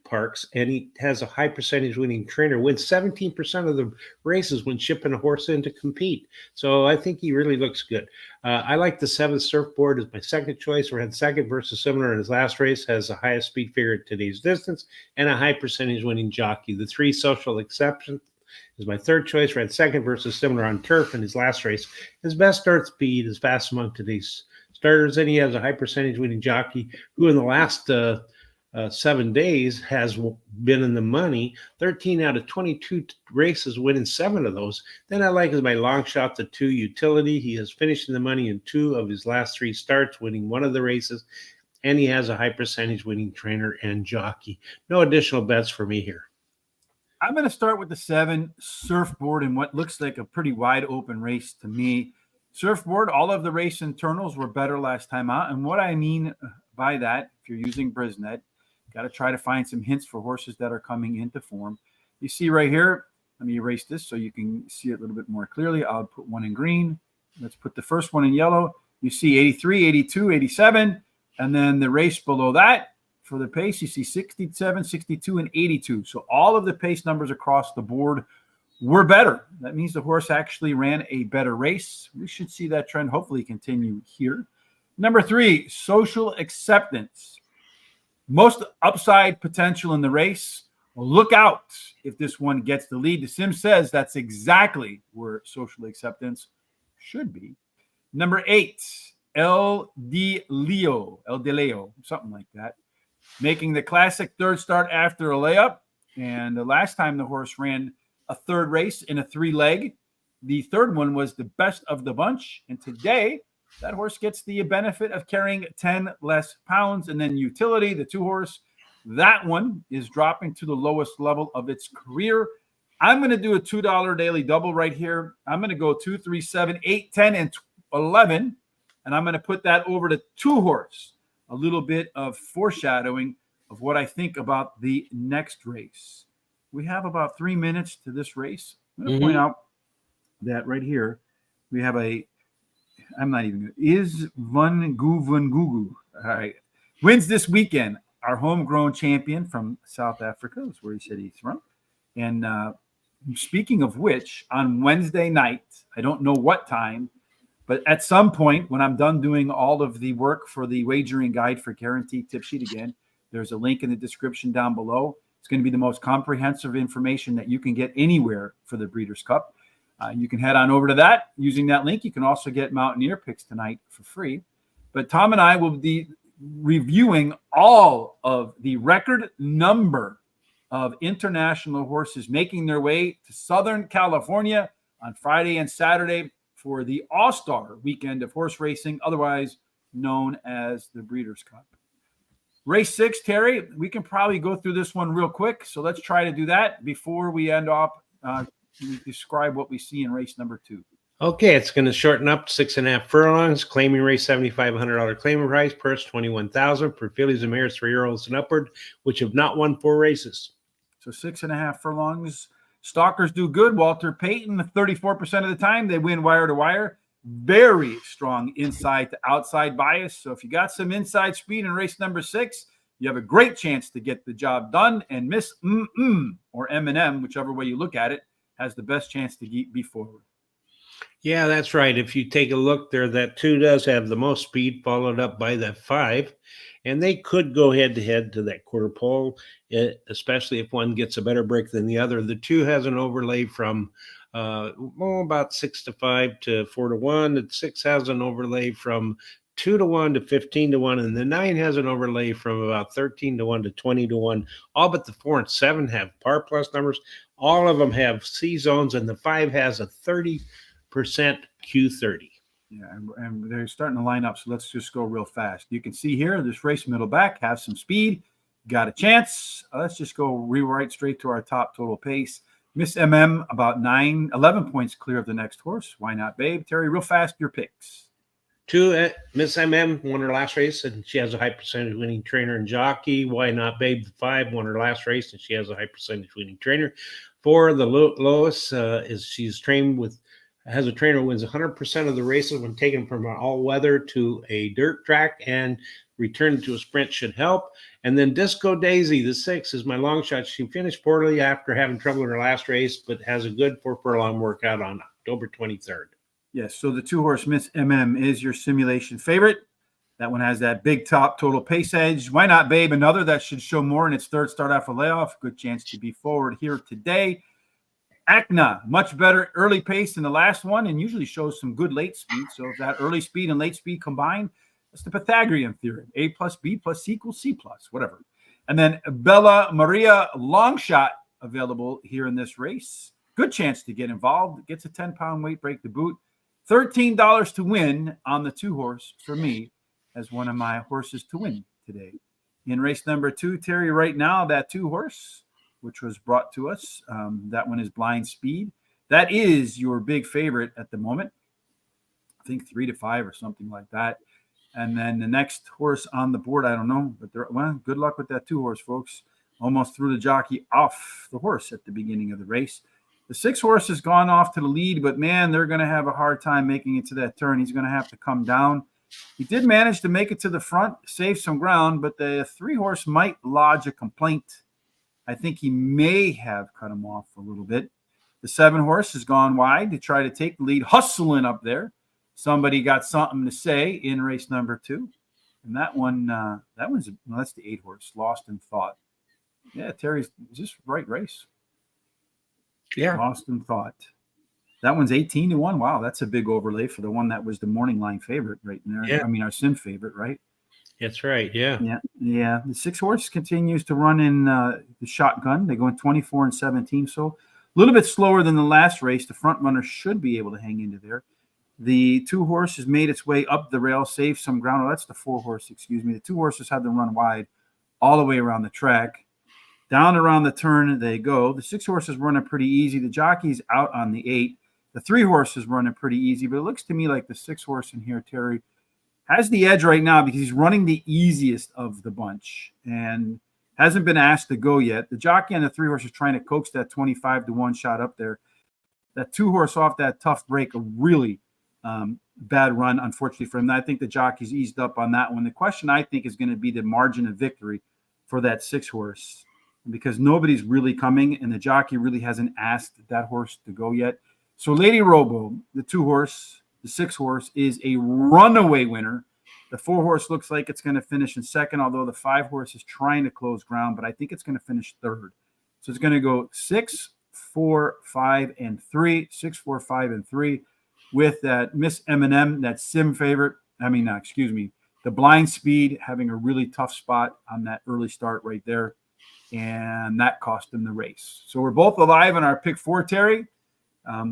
Parx, and he has a high percentage winning trainer, wins 17% of the races when shipping a horse in to compete. So I think he really looks good. I like the 7 Surfboard as my second choice. Ran second versus similar in his last race, has the highest speed figure at today's distance, and a high percentage winning jockey. The 3 Social Exception is my third choice. Ran second versus similar on turf in his last race. His best start speed is fast among today's starters, and he has a high percentage winning jockey who in the last 7 days has been in the money, 13 out of 22 races, winning 7 of those. Then I like as my long shot, the 2 Utility. He has finished in the money in 2 of his last 3 starts, winning 1 of the races, and he has a high percentage winning trainer and jockey. No additional bets for me here. I'm going to start with the 7 Surfboard in what looks like a pretty wide open race to me. Surfboard, all of the race internals were better last time out. And what I mean by that, if you're using Brisnet, got to try to find some hints for horses that are coming into form. You see right here, let me erase this so you can see it a little bit more clearly. I'll put one in green. Let's put the first one in yellow. You see 83, 82, 87. And then the race below that for the pace, you see 67, 62, and 82. So all of the pace numbers across the board were better. That means the horse actually ran a better race. We should see that trend hopefully continue here. Number 3, Social Acceptance. Most upside potential in the race. Well, look out if this one gets the lead. The sim says that's exactly where Social Acceptance should be. Number 8, El De Leo, something like that. Making the classic third start after a layup. And the last time the horse ran a third race in a 3-leg, the third one was the best of the bunch. And today, that horse gets the benefit of carrying 10 less pounds. And then Utility, the 2 horse, that one is dropping to the lowest level of its career. I'm going to do a $2 daily double right here. I'm going to go 2, 3, 7, 8, 10, and 11. And I'm going to put that over to 2 horse. A little bit of foreshadowing of what I think about the next race. We have about 3 minutes to this race. I'm going to point out that right here, we have Is Van Gugu. All right. Wins this weekend. Our homegrown champion from South Africa. That's where he said he's from. And speaking of which, on Wednesday night, I don't know what time, but at some point when I'm done doing all of the work for the wagering guide for Guaranteed Tip Sheet again, there's a link in the description down below. It's going to be the most comprehensive information that you can get anywhere for the Breeders' Cup. You can head on over to that. Using that link, you can also get Mountaineer picks tonight for free. But Tom and I will be reviewing all of the record number of international horses making their way to Southern California on Friday and Saturday for the All-Star weekend of horse racing, otherwise known as the Breeders' Cup. Race 6, Terry, we can probably go through this one real quick. So let's try to do that before we end off. We describe what we see in race number 2. Okay, it's going to shorten up to 6.5 furlongs. Claiming race $7,500 claiming price. Purse $21,000 for fillies and mares 3-year-olds and upward, which have not won 4 races. So 6.5 furlongs. Stalkers do good. Walter Payton, 34% of the time, they win wire to wire. Very strong inside to outside bias. So if you got some inside speed in race number 6, you have a great chance to get the job done. And Miss or M&M, whichever way you look at it, has the best chance to be forward. Yeah, that's right. If you take a look there, that 2 does have the most speed, followed up by that 5. And they could go head-to-head to that quarter pole, especially if one gets a better break than the other. The 2 has an overlay from about 6-5 to 4-1. The 6 has an overlay from 2-1 to 15-1, and the 9 has an overlay from about 13-1 to 20-1. All but the 4 and 7 have par plus numbers. All of them have C zones, and the 5 has a 30% Q30. Yeah, and they're starting to line up, so let's just go real fast. You can see here, this race middle back has some speed, got a chance. Let's just go rewrite straight to our top total pace. Miss MM, about 11 points clear of the next horse. Why Not Babe? Terry, real fast, your picks. 2, Miss MM won her last race, and she has a high percentage winning trainer and jockey. Why Not Babe? The 5 won her last race, and she has a high percentage winning trainer. 4, the lowest is she's trained with, has a trainer who wins 100% of the races when taken from an all-weather to a dirt track, and return to a sprint should help. And then Disco Daisy, the 6, is my long shot. She finished poorly after having trouble in her last race, but has a good 4 furlong workout on October 23rd. Yes, so the 2-horse Miss MM is your simulation favorite. That one has that big top total pace edge. Why Not Babe? Another that should show more in its third start after layoff. Good chance to be forward here today. Acna, much better early pace than the last one, and usually shows some good late speed. So if that early speed and late speed combined, that's the Pythagorean theorem. A plus B plus C equals C plus, whatever. And then Bella Maria, long shot available here in this race. Good chance to get involved. Gets a 10-pound weight break to boot. $13 to win on the 2-horse for me as one of my horses to win today. In race number 2, Terry, right now, that 2-horse, which was brought to us, that one is Blind Speed. That is your big favorite at the moment. I think 3-5 or something like that. And then the next horse on the board, I don't know, but well, good luck with that 2-horse, folks. Almost threw the jockey off the horse at the beginning of the race. The 6-horse has gone off to the lead, but man, they're going to have a hard time making it to that turn. He's going to have to come down. He did manage to make it to the front, save some ground, but the 3-horse might lodge a complaint. I think he may have cut him off a little bit. The 7-horse has gone wide to try to take the lead, hustling up there. Somebody got something to say in race number 2. And that's the 8-horse, Lost in Thought. Yeah, Terry's just right race. Yeah. Lost in Thought. That one's 18-1. Wow, that's a big overlay for the one that was the morning line favorite right there. Yeah. I mean, our sim favorite, right? That's right. Yeah. Yeah. The 6-horse continues to run in the shotgun. They go in 24 and 17. So a little bit slower than the last race. The front runner should be able to hang into there. The 2-horse has made its way up the rail, saved some ground. Oh, that's the 4-horse, excuse me. The 2 horses had to run wide all the way around the track. Down around the turn they go. The 6-horse is running pretty easy. The jockey's out on the 8. The 3-horse is running pretty easy, but it looks to me like the 6-horse in here, Terry, has the edge right now because he's running the easiest of the bunch and hasn't been asked to go yet. The jockey and the 3-horse is trying to coax that 25-1 shot up there. That 2-horse off that tough break, a really bad run, unfortunately for him. I think the jockey's eased up on that one. The question, I think, is going to be the margin of victory for that 6-horse because nobody's really coming and the jockey really hasn't asked that horse to go yet. So Lady Robo, the 2-horse, the 6-horse, is a runaway winner. The 4-horse looks like it's going to finish in second, although the 5-horse is trying to close ground, but I think it's going to finish third. So it's going to go 6, 4, 5, and 3, 6, 4, 5, and 3 with that Miss M&M, that sim favorite. The Blind Speed having a really tough spot on that early start right there. And that cost him the race. So we're both alive in our pick 4, Terry.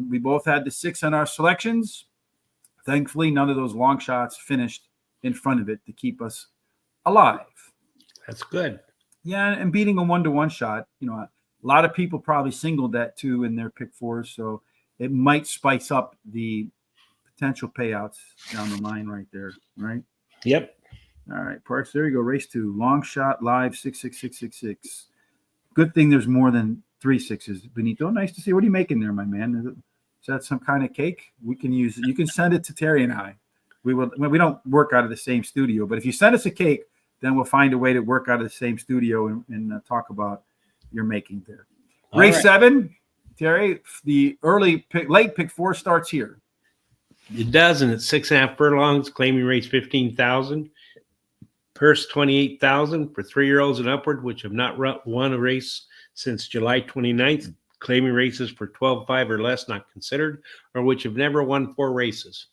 We both had the 6 on our selections. Thankfully, none of those long shots finished in front of it to keep us alive. That's good. Yeah, and beating a 1-to-1 shot, a lot of people probably singled that too in their pick fours, so it might spice up the potential payouts down the line right there, right? Yep. All right, Parks, there you go. Race 2, long shot, live, 66666. Good thing there's more than 3 sixes. Benito, nice to see. What are you making there, my man? Is that some kind of cake? We can use it. You can send it to Terry and I. We don't work out of the same studio, but if you send us a cake, then we'll find a way to work out of the same studio and talk about your making there. Race 7, Terry, the late pick 4 starts here. It does, and it's 6.5 furlongs, claiming race 15,000. Purse 28,000 for 3-year-olds and upward, which have not won a race since July 29th. Claiming races for 12.5 or less not considered, or which have never won 4 races.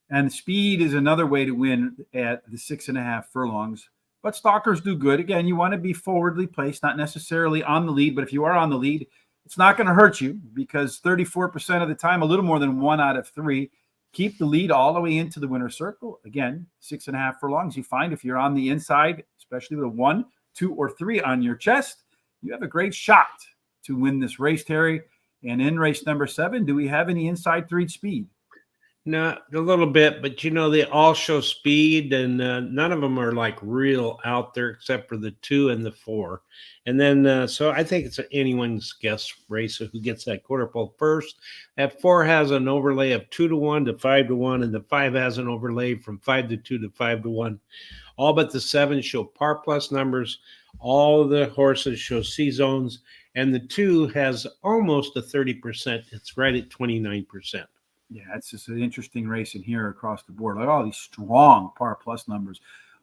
And speed is another way to win at the 6.5 furlongs. But stalkers do good. Again, you want to be forwardly placed, not necessarily on the lead. But if you are on the lead, it's not going to hurt you because 34% of the time, a little more than 1 out of 3, keep the lead all the way into the winner's circle. Again, 6.5 furlongs. You find if you're on the inside, especially with a 1, 2, or 3 on your chest, you have a great shot to win this race, Terry. And in race number 7, do we have any inside 3 speed? No, a little bit, but they all show speed, and none of them are like real out there except for the 2 and the 4. And then, so I think it's anyone's guess race who gets that quarter pole first. That 4 has an overlay of 2-to-1 to 5-to-1, and the 5 has an overlay from 5-to-2 to 5-to-1. All but the 7 show par plus numbers. All the horses show C zones, and the 2 has almost a 30%. It's right at 29%. Yeah, it's just an interesting race in here across the board. Like all these strong par plus numbers.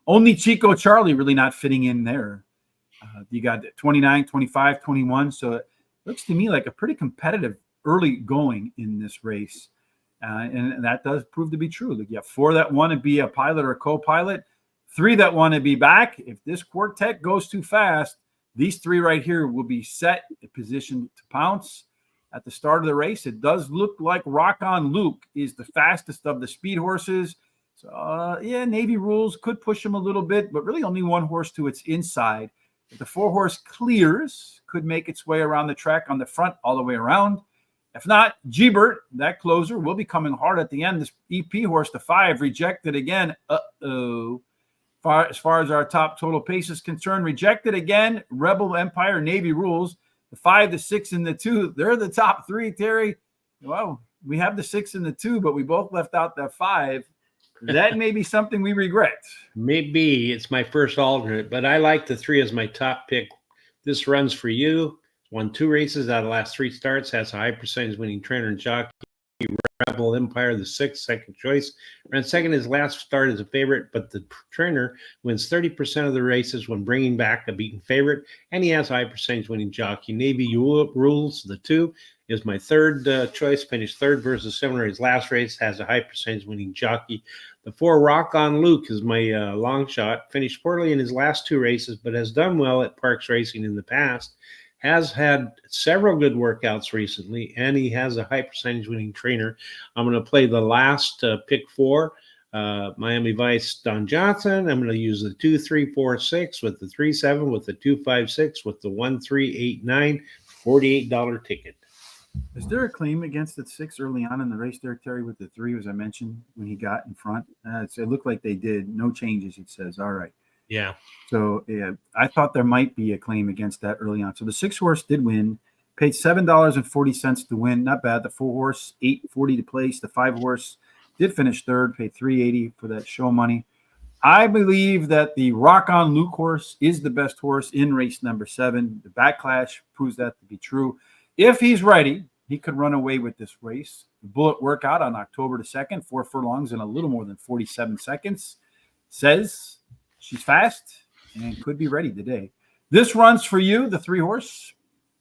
Only Chico Charlie really not fitting in there. You got 29, 25, 21. So it looks to me like a pretty competitive early going in this race. And that does prove to be true. Like you have 4 that want to be a pilot or a co-pilot, 3 that want to be back. If this quartet goes too fast, these 3 right here will be set in position to pounce. At the start of the race, it does look like Rock On Luke is the fastest of the speed horses. So, Navy Rules could push him a little bit, but really only 1 horse to its inside. If the 4-horse Clears could make its way around the track on the front all the way around. If not, Gebert, that closer, will be coming hard at the end. This EP horse, the 5, rejected again. As far as our top total pace is concerned, rejected again. Rebel Empire, Navy Rules. The 5, the 6, and the 2, they're the top 3, Terry. Well, we have the 6 and the 2, but we both left out that 5. That may be something we regret. Maybe it's my first alternate, but I like the 3 as my top pick. This runs for you. Won 2 races out of the last 3 starts. Has a high percentage winning trainer and jockey. Rebel Empire, the 6th, second choice. Ran second his last start as a favorite, but the trainer wins 30% of the races when bringing back a beaten favorite, and he has a high percentage winning jockey. Navy Rules, the 2, is my third choice. Finished third versus similar his last race. Has a high percentage winning jockey. The 4, Rock On Luke, is my long shot. Finished poorly in his last 2 races, but has done well at Parx Racing in the past. Has had several good workouts recently, and he has a high percentage winning trainer. I'm going to play the last pick 4, Miami Vice Don Johnson. I'm going to use the 2, 3, 4, 6 with the 3, 7 with the 2, 5, 6 with the 1, 3, 8, 9, $48 ticket. Is there a claim against the 6 early on in the race there, Terry, with the 3, as I mentioned, when he got in front? It looked like they did. No changes, it says. All right. Yeah. So I thought there might be a claim against that early on. So the 6-horse did win, paid $7.40 to win. Not bad. The 4-horse, $8.40 to place. The 5-horse did finish third, paid $3.80 for that show money. I believe that the Rock On Luke horse is the best horse in race number 7. The backlash proves that to be true. If he's ready, he could run away with this race. The Bullet workout on October the 2nd, 4 furlongs in a little more than 47 seconds, says she's fast and could be ready today. This runs for you, the 3-horse.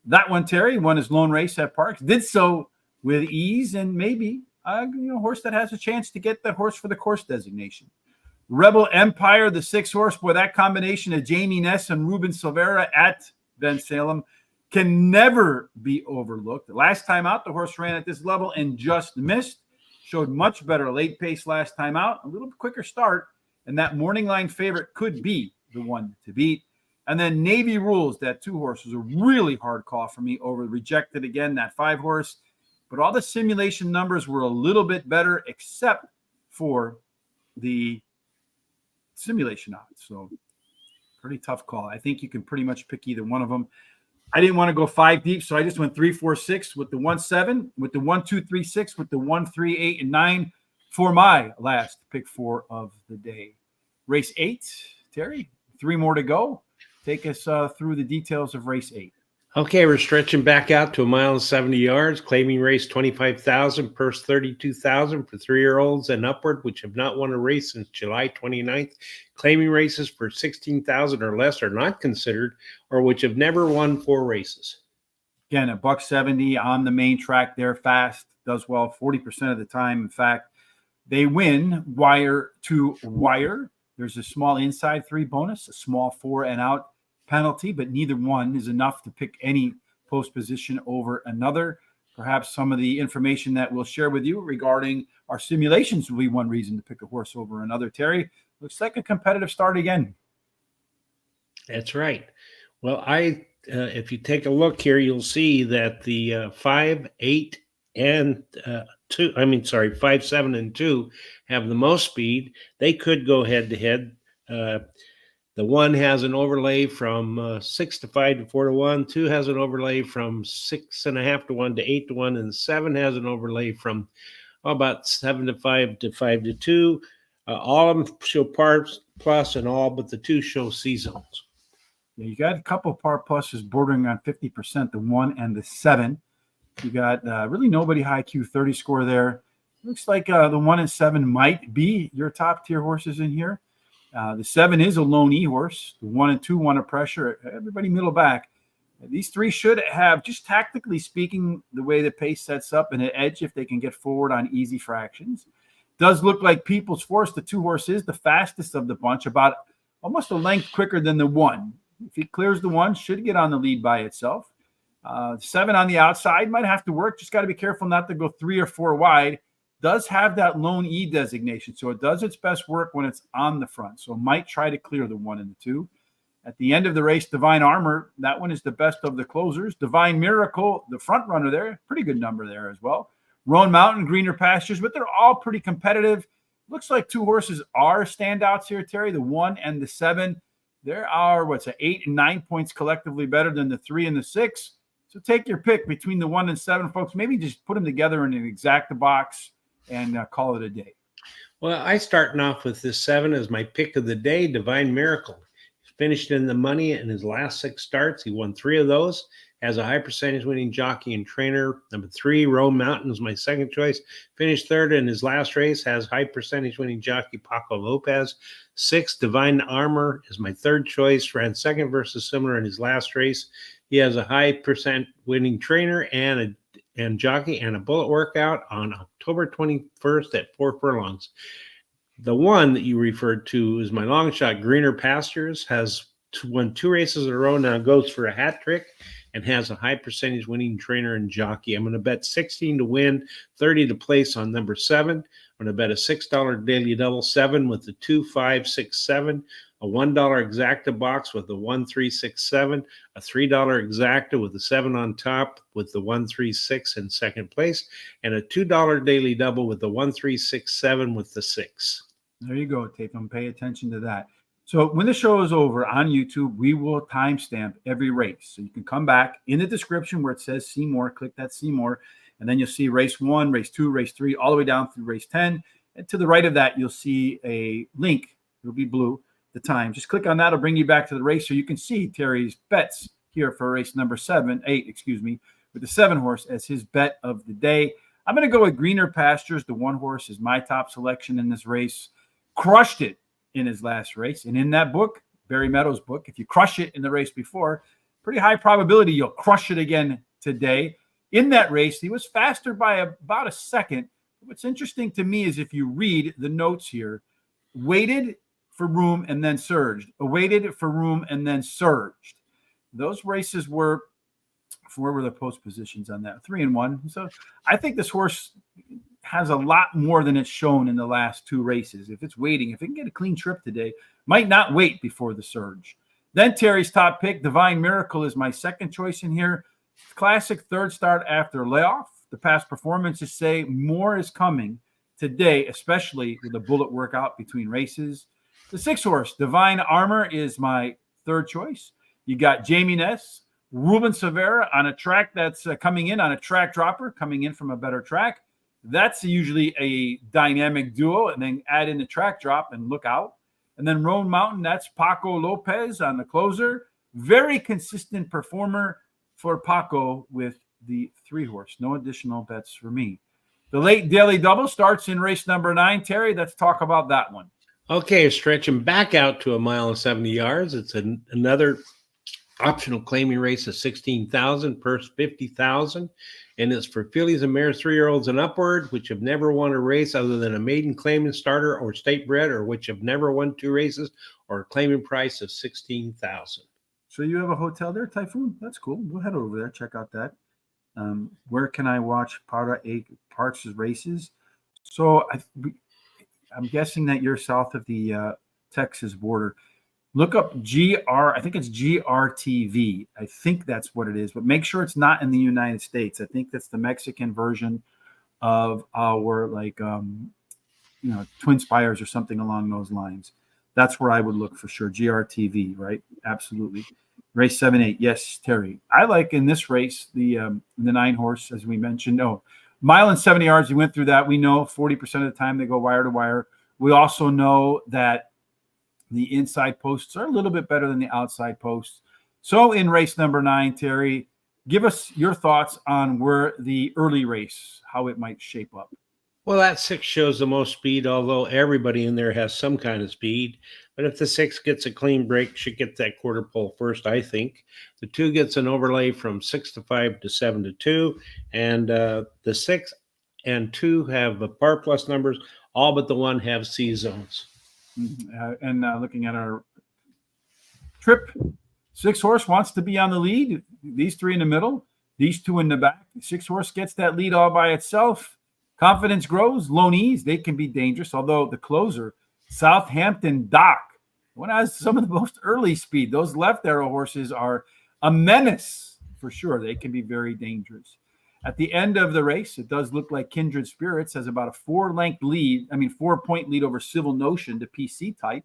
That one, Terry, won his lone race at Parx. Did so with ease and maybe a horse that has a chance to get that horse for the course designation. Rebel Empire, the 6-horse. Boy, that combination of Jamie Ness and Ruben Silvera at Ben Salem can never be overlooked. The last time out, the horse ran at this level and just missed. Showed much better late pace last time out. A little quicker start. And that morning line favorite could be the one to beat. And then Navy Rules, that 2 horse, was a really hard call for me over Rejected again, that 5 horse. But all the simulation numbers were a little bit better, except for the simulation odds. So pretty tough call. I think you can pretty much pick either one of them. I didn't want to go 5 deep, so I just went 3, 4, 6 with the 1, 7, with the 1, 2, 3, 6, with the 1, 3, 8, and 9 for my last pick 4 of the day. Race 8, Terry, 3 more to go. Take us through the details of race 8. Okay, we're stretching back out to 1 mile and 70 yards. Claiming race 25,000, purse 32,000 for 3-year-olds and upward, which have not won a race since July 29th. Claiming races for 16,000 or less are not considered, or which have never won 4 races. Again, $170 on the main track there, fast, does well 40% of the time. In fact, they win wire to wire. There's a small inside 3 bonus, a small 4 and out penalty, but neither one is enough to pick any post position over another. Perhaps some of the information that we'll share with you regarding our simulations will be one reason to pick a horse over another. Terry, looks like a competitive start again. That's right. Well, if you take a look here, you'll see that the 5, 8, and 5, 7, and 2 have the most speed. They could go head to head. The 1 has an overlay from 6 to 5 to 4 to 1. 2 has an overlay from 6.5 to 1 to 8 to 1, and 7 has an overlay from about 7 to 5 to 5 to 2. All of them show Parx plus, and all but the 2 show C zones. Yeah, you got a couple of Parx pluses bordering on 50%, the 1 and the 7. You got really nobody high Q30 score there. Looks like the 1 and 7 might be your top tier horses in here. The 7 is a lone E horse. The 1 and 2 want a pressure. Everybody middle back. These 3 should have, just tactically speaking, the way the pace sets up, an edge if they can get forward on easy fractions. Does look like People's Force, the 2 horse, is the fastest of the bunch, about almost a length quicker than the 1. If he clears the 1, should get on the lead by itself. 7 on the outside might have to work. Just got to be careful not to go 3 or 4 wide. Does have that lone E designation, so it does its best work when it's on the front. So might try to clear the 1 and the 2. At the end of the race, Divine Armor, that one is the best of the closers. Divine Miracle, the front runner there, pretty good number there as well. Roan Mountain, Greener Pastures, but they're all pretty competitive. Looks like 2 horses are standouts here, Terry, the 1 and the 7. There are, 8 and 9 points collectively better than the 3 and the 6. So take your pick between the 1 and 7, folks. Maybe just put them together in an exacta box and call it a day. Well, I starting off with this 7 as my pick of the day, Divine Miracle. He's finished in the money in his last 6 starts. He won 3 of those. Has a high percentage winning jockey and trainer. Number 3, Roan Mountain is my second choice. Finished 3rd in his last race. Has high percentage winning jockey Paco Lopez. 6, Divine Armor is my 3rd choice. Ran 2nd versus similar in his last race. He has a high percent winning trainer and jockey and a bullet workout on October 21st at 4 furlongs. The 1 that you referred to is my long shot, Greener Pastures, has won 2 races in a row now, goes for a hat trick, and has a high percentage winning trainer and jockey. I'm going to bet 16 to win, 30 to place on number 7. I'm going to bet a $6 daily double, 7 with the 2, 5, 6, 7. A $1 exacta box with the 1, 3, 6, 7, a $3 exacta with the 7 on top with the 1, 3, 6 in second place, and a $2 daily double with the 1, 3, 6, 7 with the 6. There you go, Tatum. Pay attention to that. So when the show is over on YouTube, we will timestamp every race. So you can come back in the description where it says see more, click that see more, and then you'll see race 1, race 2, race 3, all the way down through race 10. And to the right of that, you'll see a link. It'll be blue. The time. Just click on that. It'll bring you back to the race so you can see Terry's bets here for race number 8, with the 7 horse as his bet of the day. I'm going to go with Greener Pastures. The 1 horse is my top selection in this race. Crushed it in his last race. And in that book, Barry Meadows' book, if you crush it in the race before, pretty high probability you'll crush it again today. In that race, he was faster by about a second. What's interesting to me is if you read the notes here, waited for room and then surged, awaited for room and then surged. Those races were, where were the post positions on that? 3 and 1. So I think this horse has a lot more than it's shown in the last 2 races. If it's waiting, if it can get a clean trip today, might not wait before the surge. Then Terry's top pick, Divine Miracle, is my second choice in here. Classic third start after layoff. The past performances say more is coming today, especially with a bullet workout between races. The 6 horse, Divine Armor, is my third choice. You got Jamie Ness, Ruben Silvera on a track that's coming in on a track dropper, coming in from a better track. That's usually a dynamic duo, and then add in the track drop and look out. And then Roan Mountain, that's Paco Lopez on the closer. Very consistent performer for Paco with the 3 horse. No additional bets for me. The late daily double starts in race number 9. Terry, let's talk about that one. Okay, stretching back out to 1 mile and 70 yards. It's another optional claiming race of 16,000, purse 50,000, and it's for fillies and mares 3-year-olds and upward, which have never won a race other than a maiden claiming starter or state bred, or which have never won 2 races, or a claiming price of 16,000. So you have a hotel there, Typhoon? That's cool. We'll head over there, check out that. Where can I watch Parx's races? So I'm guessing that you're south of the Texas border. Look up I think it's GRTV. I think that's what it is, but make sure it's not in the United States. I think that's the Mexican version of our Twin Spires or something along those lines. That's where I would look for sure. GRTV, right? Absolutely. Race 7-8. Yes, Terry. I like in this race the 9 horse, as we mentioned. No, 1 mile and 70 yards. We went through that. We know 40% of the time they go wire to wire. We also know that the inside posts are a little bit better than the outside posts. So in race number 9, Terry, give us your thoughts on where the early race, how it might shape up. Well, that 6 shows the most speed, although everybody in there has some kind of speed. But if the 6 gets a clean break, should get that quarter pole first, I think. The 2 gets an overlay from 6 to 5 to 7 to 2. And the 6 and 2 have the par plus numbers. All but the 1 have C zones. And looking at our trip, 6 horse wants to be on the lead. These 3 in the middle, these 2 in the back. 6 horse gets that lead all by itself. Confidence grows, low knees, they can be dangerous. Although the closer, Southampton Dock, one has some of the most early speed. Those left arrow horses are a menace for sure. They can be very dangerous. At the end of the race, it does look like Kindred Spirits has about a 4-point lead over Civil Notion, the PC type.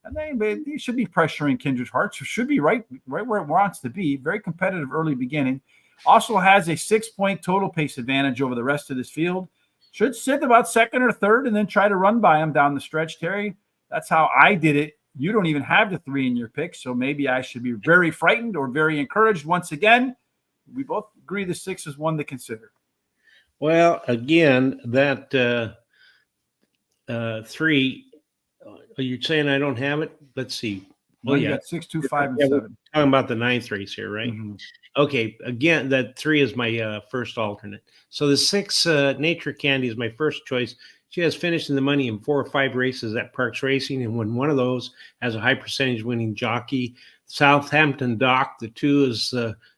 And they should be pressuring Kindred Hearts, who should be right where it wants to be. Very competitive early beginning. Also has a 6-point total pace advantage over the rest of this field. Should sit about second or third and then try to run by them down the stretch, Terry. That's how I did it. You don't even have the 3 in your pick, so maybe I should be very frightened or very encouraged. Once again, we both agree the 6 is one to consider. Well, again, that 3, are you saying I don't have it? Let's see. Well, you got 6, 2, 5, and 7. Talking about the 9th race here, right? Mm-hmm. Okay, again, that 3 is my first alternate. So the 6, Nature Candy, is my first choice. She has finished in the money in 4 or 5 races at Parx Racing, and when one of those has a high percentage winning jockey. Southampton Dock, the 2 is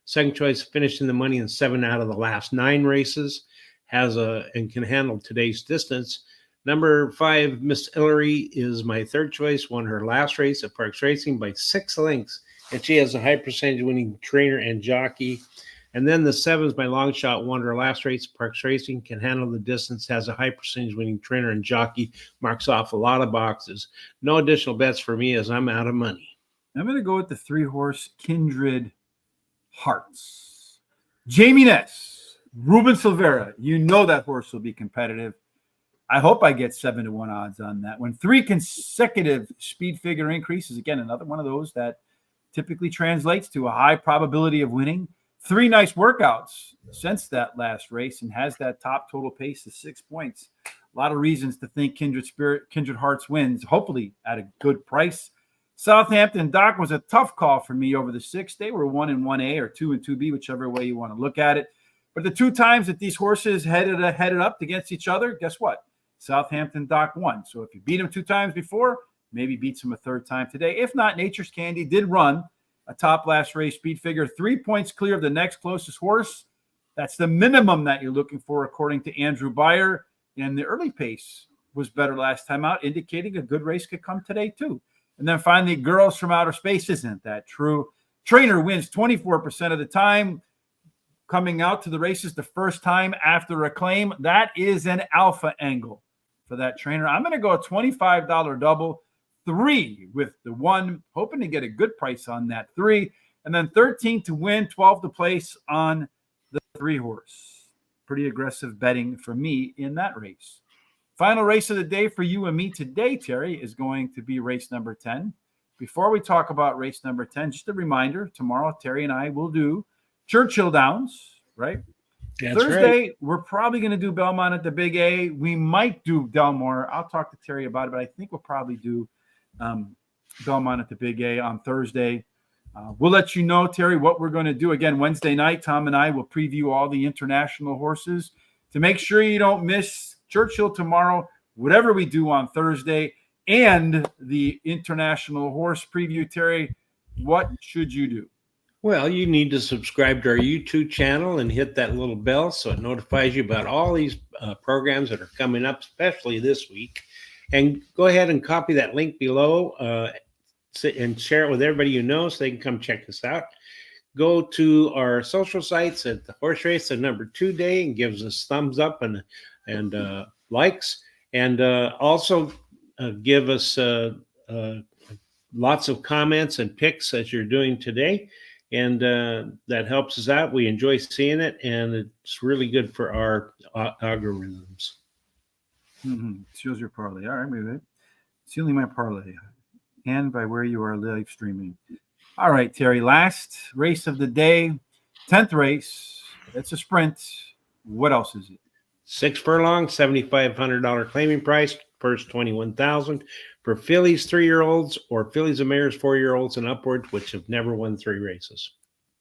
second choice, finished in the money in 7 out of the last 9 races, and can handle today's distance. Number 5, Miss Hillary, is my third choice, won her last race at Parx Racing by 6 lengths, and she has a high percentage winning trainer and jockey. And then the 7 is my long shot, won her last race at Parx Racing, can handle the distance, has a high percentage winning trainer and jockey, marks off a lot of boxes. No additional bets for me as I'm out of money. I'm going to go with the 3 horse Kindred Hearts. Jamie Ness, Ruben Silvera. You know that horse will be competitive. I hope I get 7-1 odds on that one. 3 consecutive speed figure increases. Again, another one of those that typically translates to a high probability of winning. 3 nice workouts since that last race and has that top total pace of 6 points. A lot of reasons to think Kindred Hearts wins, hopefully at a good price. Southampton Dock was a tough call for me over the 6. They were 1 and 1A or 2 and 2B, whichever way you want to look at it. But the 2 times that these horses headed up against each other, guess what? Southampton Dock won. So if you beat him 2 times before, maybe beats him a 3rd time today. If not, Nature's Candy did run a top last race speed figure, 3 points clear of the next closest horse. That's the minimum that you're looking for, according to Andrew Beyer. And the early pace was better last time out, indicating a good race could come today too. And then finally, Girls from Outer Space. Isn't that true? Trainer wins 24% of the time, coming out to the races the first time after a claim. That is an alpha angle for that trainer. I'm going to go a $25 double, 3 with the 1, hoping to get a good price on that 3, and then 13 to win, 12 to place on the 3 horse. Pretty aggressive betting for me in that race. Final race of the day for you and me today, Terry, is going to be race number 10. Before we talk about race number 10, just a reminder, tomorrow Terry and I will do Churchill Downs, right? That's Thursday, right. we're probably going to do Belmont at the Big A. We might do Delmar. I'll talk to Terry about it, but I think we'll probably do Belmont at the Big A on Thursday. We'll let you know, Terry, what we're going to do. Again, Wednesday night, Tom and I will preview all the international horses to make sure you don't miss Churchill tomorrow, whatever we do on Thursday, and the international horse preview. Terry, what should you do? Well, you need to subscribe to our YouTube channel and hit that little bell so it notifies you about all these programs that are coming up, especially this week. And go ahead and copy that link below and share it with everybody you know so they can come check us out. Go to our social sites at the Horse Race the number 2 day and gives us thumbs up and likes. And also give us lots of comments and picks as you're doing today. And that helps us out. We enjoy seeing it, and it's really good for our algorithms. Shows your parlay. All right, maybe sealing my parlay, and by where you are live streaming. All right, Terry. Last race of the day, 10th race. It's a sprint. What else is it? 6 furlong, $7,500 claiming price. First 21,000 for fillies 3-year-olds or fillies and mares 4-year-olds and upwards, which have never won 3 races.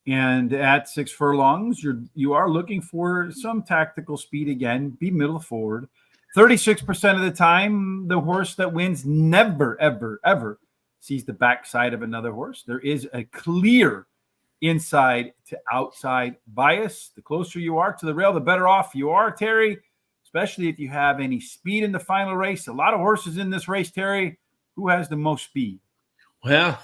And at 6 furlongs, you are looking for some tactical speed again. Be middle forward. 36% of the time, the horse that wins never, ever, ever sees the backside of another horse. There is a clear inside to outside bias. The closer you are to the rail, the better off you are, Terry. Especially if you have any speed in the final race. A lot of horses in this race, Terry. Who has the most speed? Well,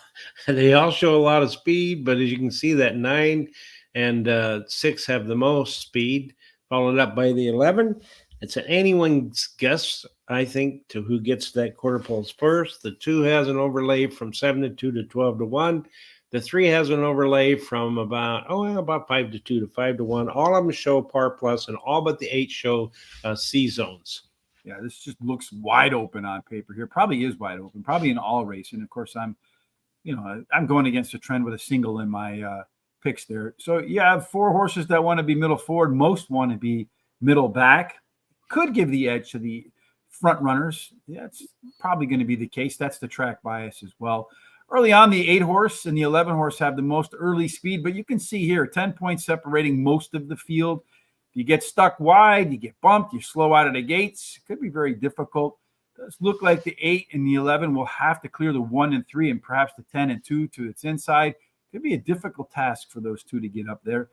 they all show a lot of speed, but as you can see, that 9 and 6 have the most speed, followed up by the 11. It's anyone's guess, I think, to who gets that quarter pulse first. The 2 has an overlay from 7 to 2 to 12 to 1. The 3 has an overlay from about 5 to 2 to 5 to 1. All of them show par plus, and all but the 8 show C zones. Yeah, this just looks wide open on paper here. Probably is wide open. Probably in all race. And of course, I'm going against a trend with a single in my picks there. So you have 4 horses that want to be middle forward. Most want to be middle back. Could give the edge to the front runners. That's probably going to be the case. That's the track bias as well. Early on, the 8 horse and the 11 horse have the most early speed, but you can see here 10 points separating most of the field. If you get stuck wide, you get bumped, you slow out of the gates. It could be very difficult. It does look like the 8 and the 11 will have to clear the 1 and 3 and perhaps the 10 and 2 to its inside. It could be a difficult task for those 2 to get up there.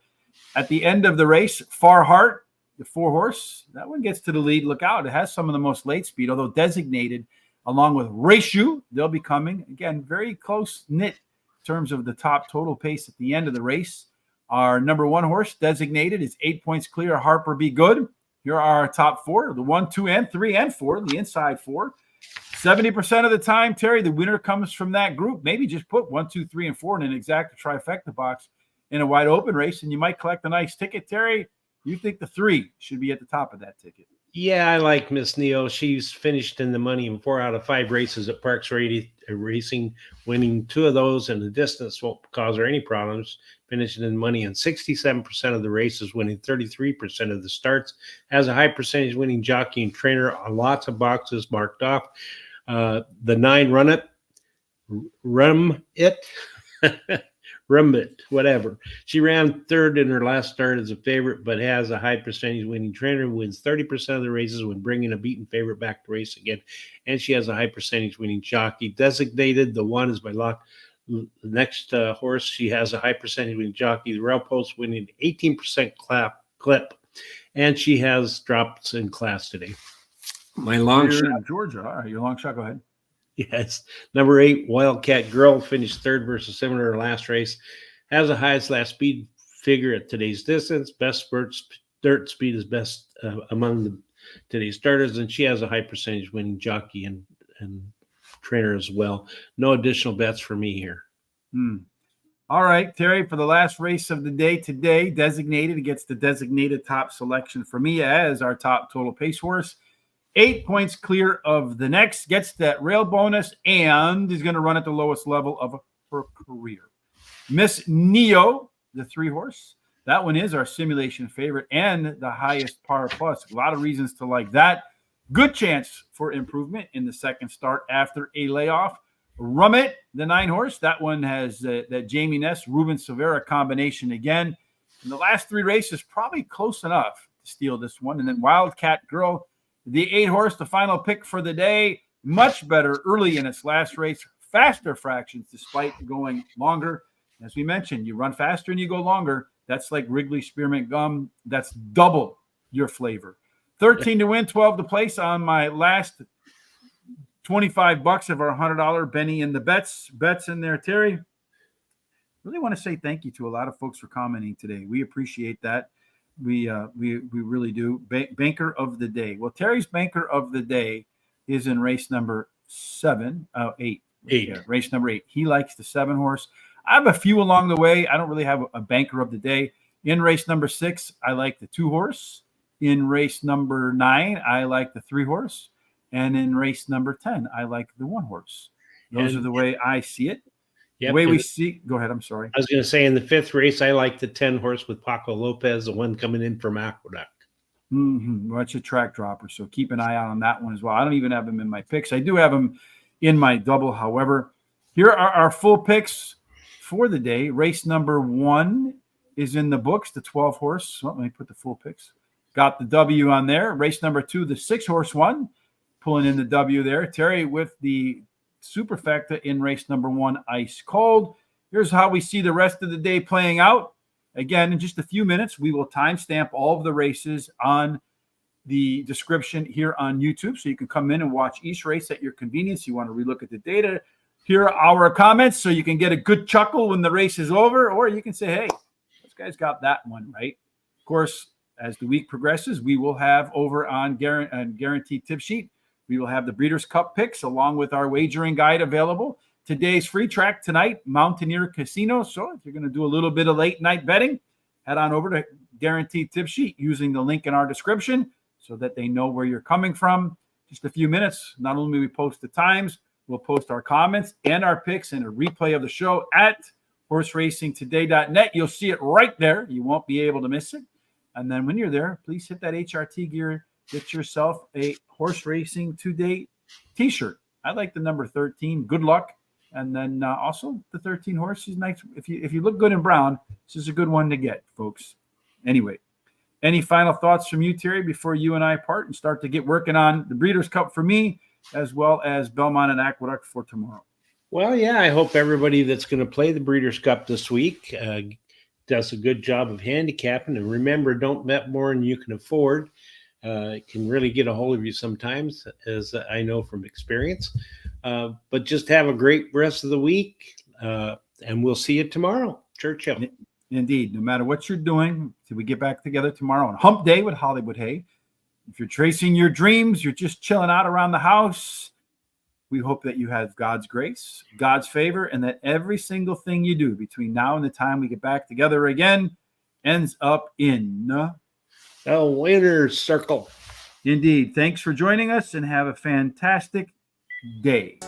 At the end of the race, Far Heart, the 4 horse, that one gets to the lead. Look out. It has some of the most late speed, although designated. Along with Ratio, they'll be coming. Again, very close-knit in terms of the top total pace at the end of the race. Our number 1 horse designated is 8 points clear. Harper Be Good. Here are our top 4, the 1, 2, and 3, and 4, the inside 4. 70% of the time, Terry, the winner comes from that group. Maybe just put 1, 2, 3, and 4 in an exact trifecta box in a wide open race, and you might collect a nice ticket, Terry. You think the 3 should be at the top of that ticket? Yeah, I like Miss Neo. She's finished in the money in 4 out of 5 races at Parx Racing, winning 2 of those, and the distance won't cause her any problems. Finishing in money in 67% of the races, winning 33% of the starts. Has a high percentage winning jockey and trainer on lots of boxes marked off. The 9 Rumbit, whatever. She ran 3rd in her last start as a favorite, but has a high percentage winning trainer, wins 30% of the races when bringing a beaten favorite back to race again. And she has a high percentage winning jockey. Designated, the 1 is by lock. The next horse, she has a high percentage winning jockey. The Rail Post winning 18% clip. And she has drops in class today. My long You're shot. in Georgia. All right, your long shot. Go ahead. Yes. Number 8, Wildcat Girl finished third versus 7 in her last race. Has the highest last speed figure at today's distance. Best dirt speed is best among today's starters, and she has a high percentage winning jockey and trainer as well. No additional bets for me here. All right, Terry, for the last race of the day today, designated, gets the designated top selection for me as our top total pace horse. 8 points clear of the next, gets that rail bonus, and is going to run at the lowest level of her career. Miss Neo, the 3 horse. That one is our simulation favorite and the highest par plus. A lot of reasons to like that. Good chance for improvement in the second start after a layoff. Rummet, the 9 horse. That one has that Jamie Ness, Ruben Silvera combination again. In the last 3 races, probably close enough to steal this one. And then Wildcat Girl, the 8 horse, the final pick for the day. Much better early in its last race. Faster fractions despite going longer. As we mentioned, you run faster and you go longer. That's like Wrigley Spearmint Gum. That's double your flavor. 13 to win, 12 to place on my last $25 of our $100 Benny in the bets in there. Terry, really want to say thank you to a lot of folks for commenting today. We appreciate that. We really do. Banker of the day. Well, Terry's banker of the day is in race number 8. Yeah, race number 8. He likes the 7 horse. I have a few along the way. I don't really have a banker of the day. In race number 6, I like the 2 horse. In race number 9, I like the 3 horse. And in race number 10, I like the 1 horse. Those are the way I see it. Yep, the way we see. Go ahead. I'm sorry. I was going to say in the 5th race, I like the 10 horse with Paco Lopez, the one coming in from Aqueduct. Well, it's a track dropper, so keep an eye out on that one as well. I don't even have him in my picks. I do have him in my double. However, here are our full picks for the day. Race number 1 is in the books, the 12 horse. Well, let me put the full picks. Got the W on there. Race number 2, the 6 horse one, pulling in the W there. Terry with the superfecta in race number 1, ice cold. Here's how we see the rest of the day playing out. Again, in just a few minutes, we will timestamp all of the races on the description here on YouTube, so you can come in and watch each race at your convenience. You want to relook at the data. Here are our comments, so you can get a good chuckle when the race is over, or you can say, hey, this guy's got that one right. Of course, as the week progresses, we will have over on Guaranteed Tip Sheet, we will have the Breeders' Cup picks along with our wagering guide available. Today's free track tonight, Mountaineer Casino. So if you're going to do a little bit of late night betting, head on over to Guaranteed Tip Sheet using the link in our description so that they know where you're coming from. Just a few minutes. Not only we post the times, we'll post our comments and our picks and a replay of the show at horseracingtoday.net. You'll see it right there. You won't be able to miss it. And then when you're there, please hit that HRT gear. Get yourself a Horse Racing Today t-shirt. I like the number 13. Good luck. And then also the 13 horse is nice. If you look good in brown, this is a good one to get, folks. Anyway, any final thoughts from you, Terry, before you and I part and start to get working on the Breeders' Cup for me, as well as Belmont and Aqueduct for tomorrow? Well, yeah, I hope everybody that's going to play the Breeders' Cup this week does a good job of handicapping. And remember, don't bet more than you can afford. It can really get a hold of you sometimes, as I know from experience. But just have a great rest of the week, and we'll see you tomorrow. Churchill. Indeed. No matter what you're doing, till we get back together tomorrow on Hump Day with Hollywood Hay. If you're tracing your dreams, you're just chilling out around the house, we hope that you have God's grace, God's favor, and that every single thing you do between now and the time we get back together again ends up in a winner's circle. Indeed. Thanks for joining us and have a fantastic day.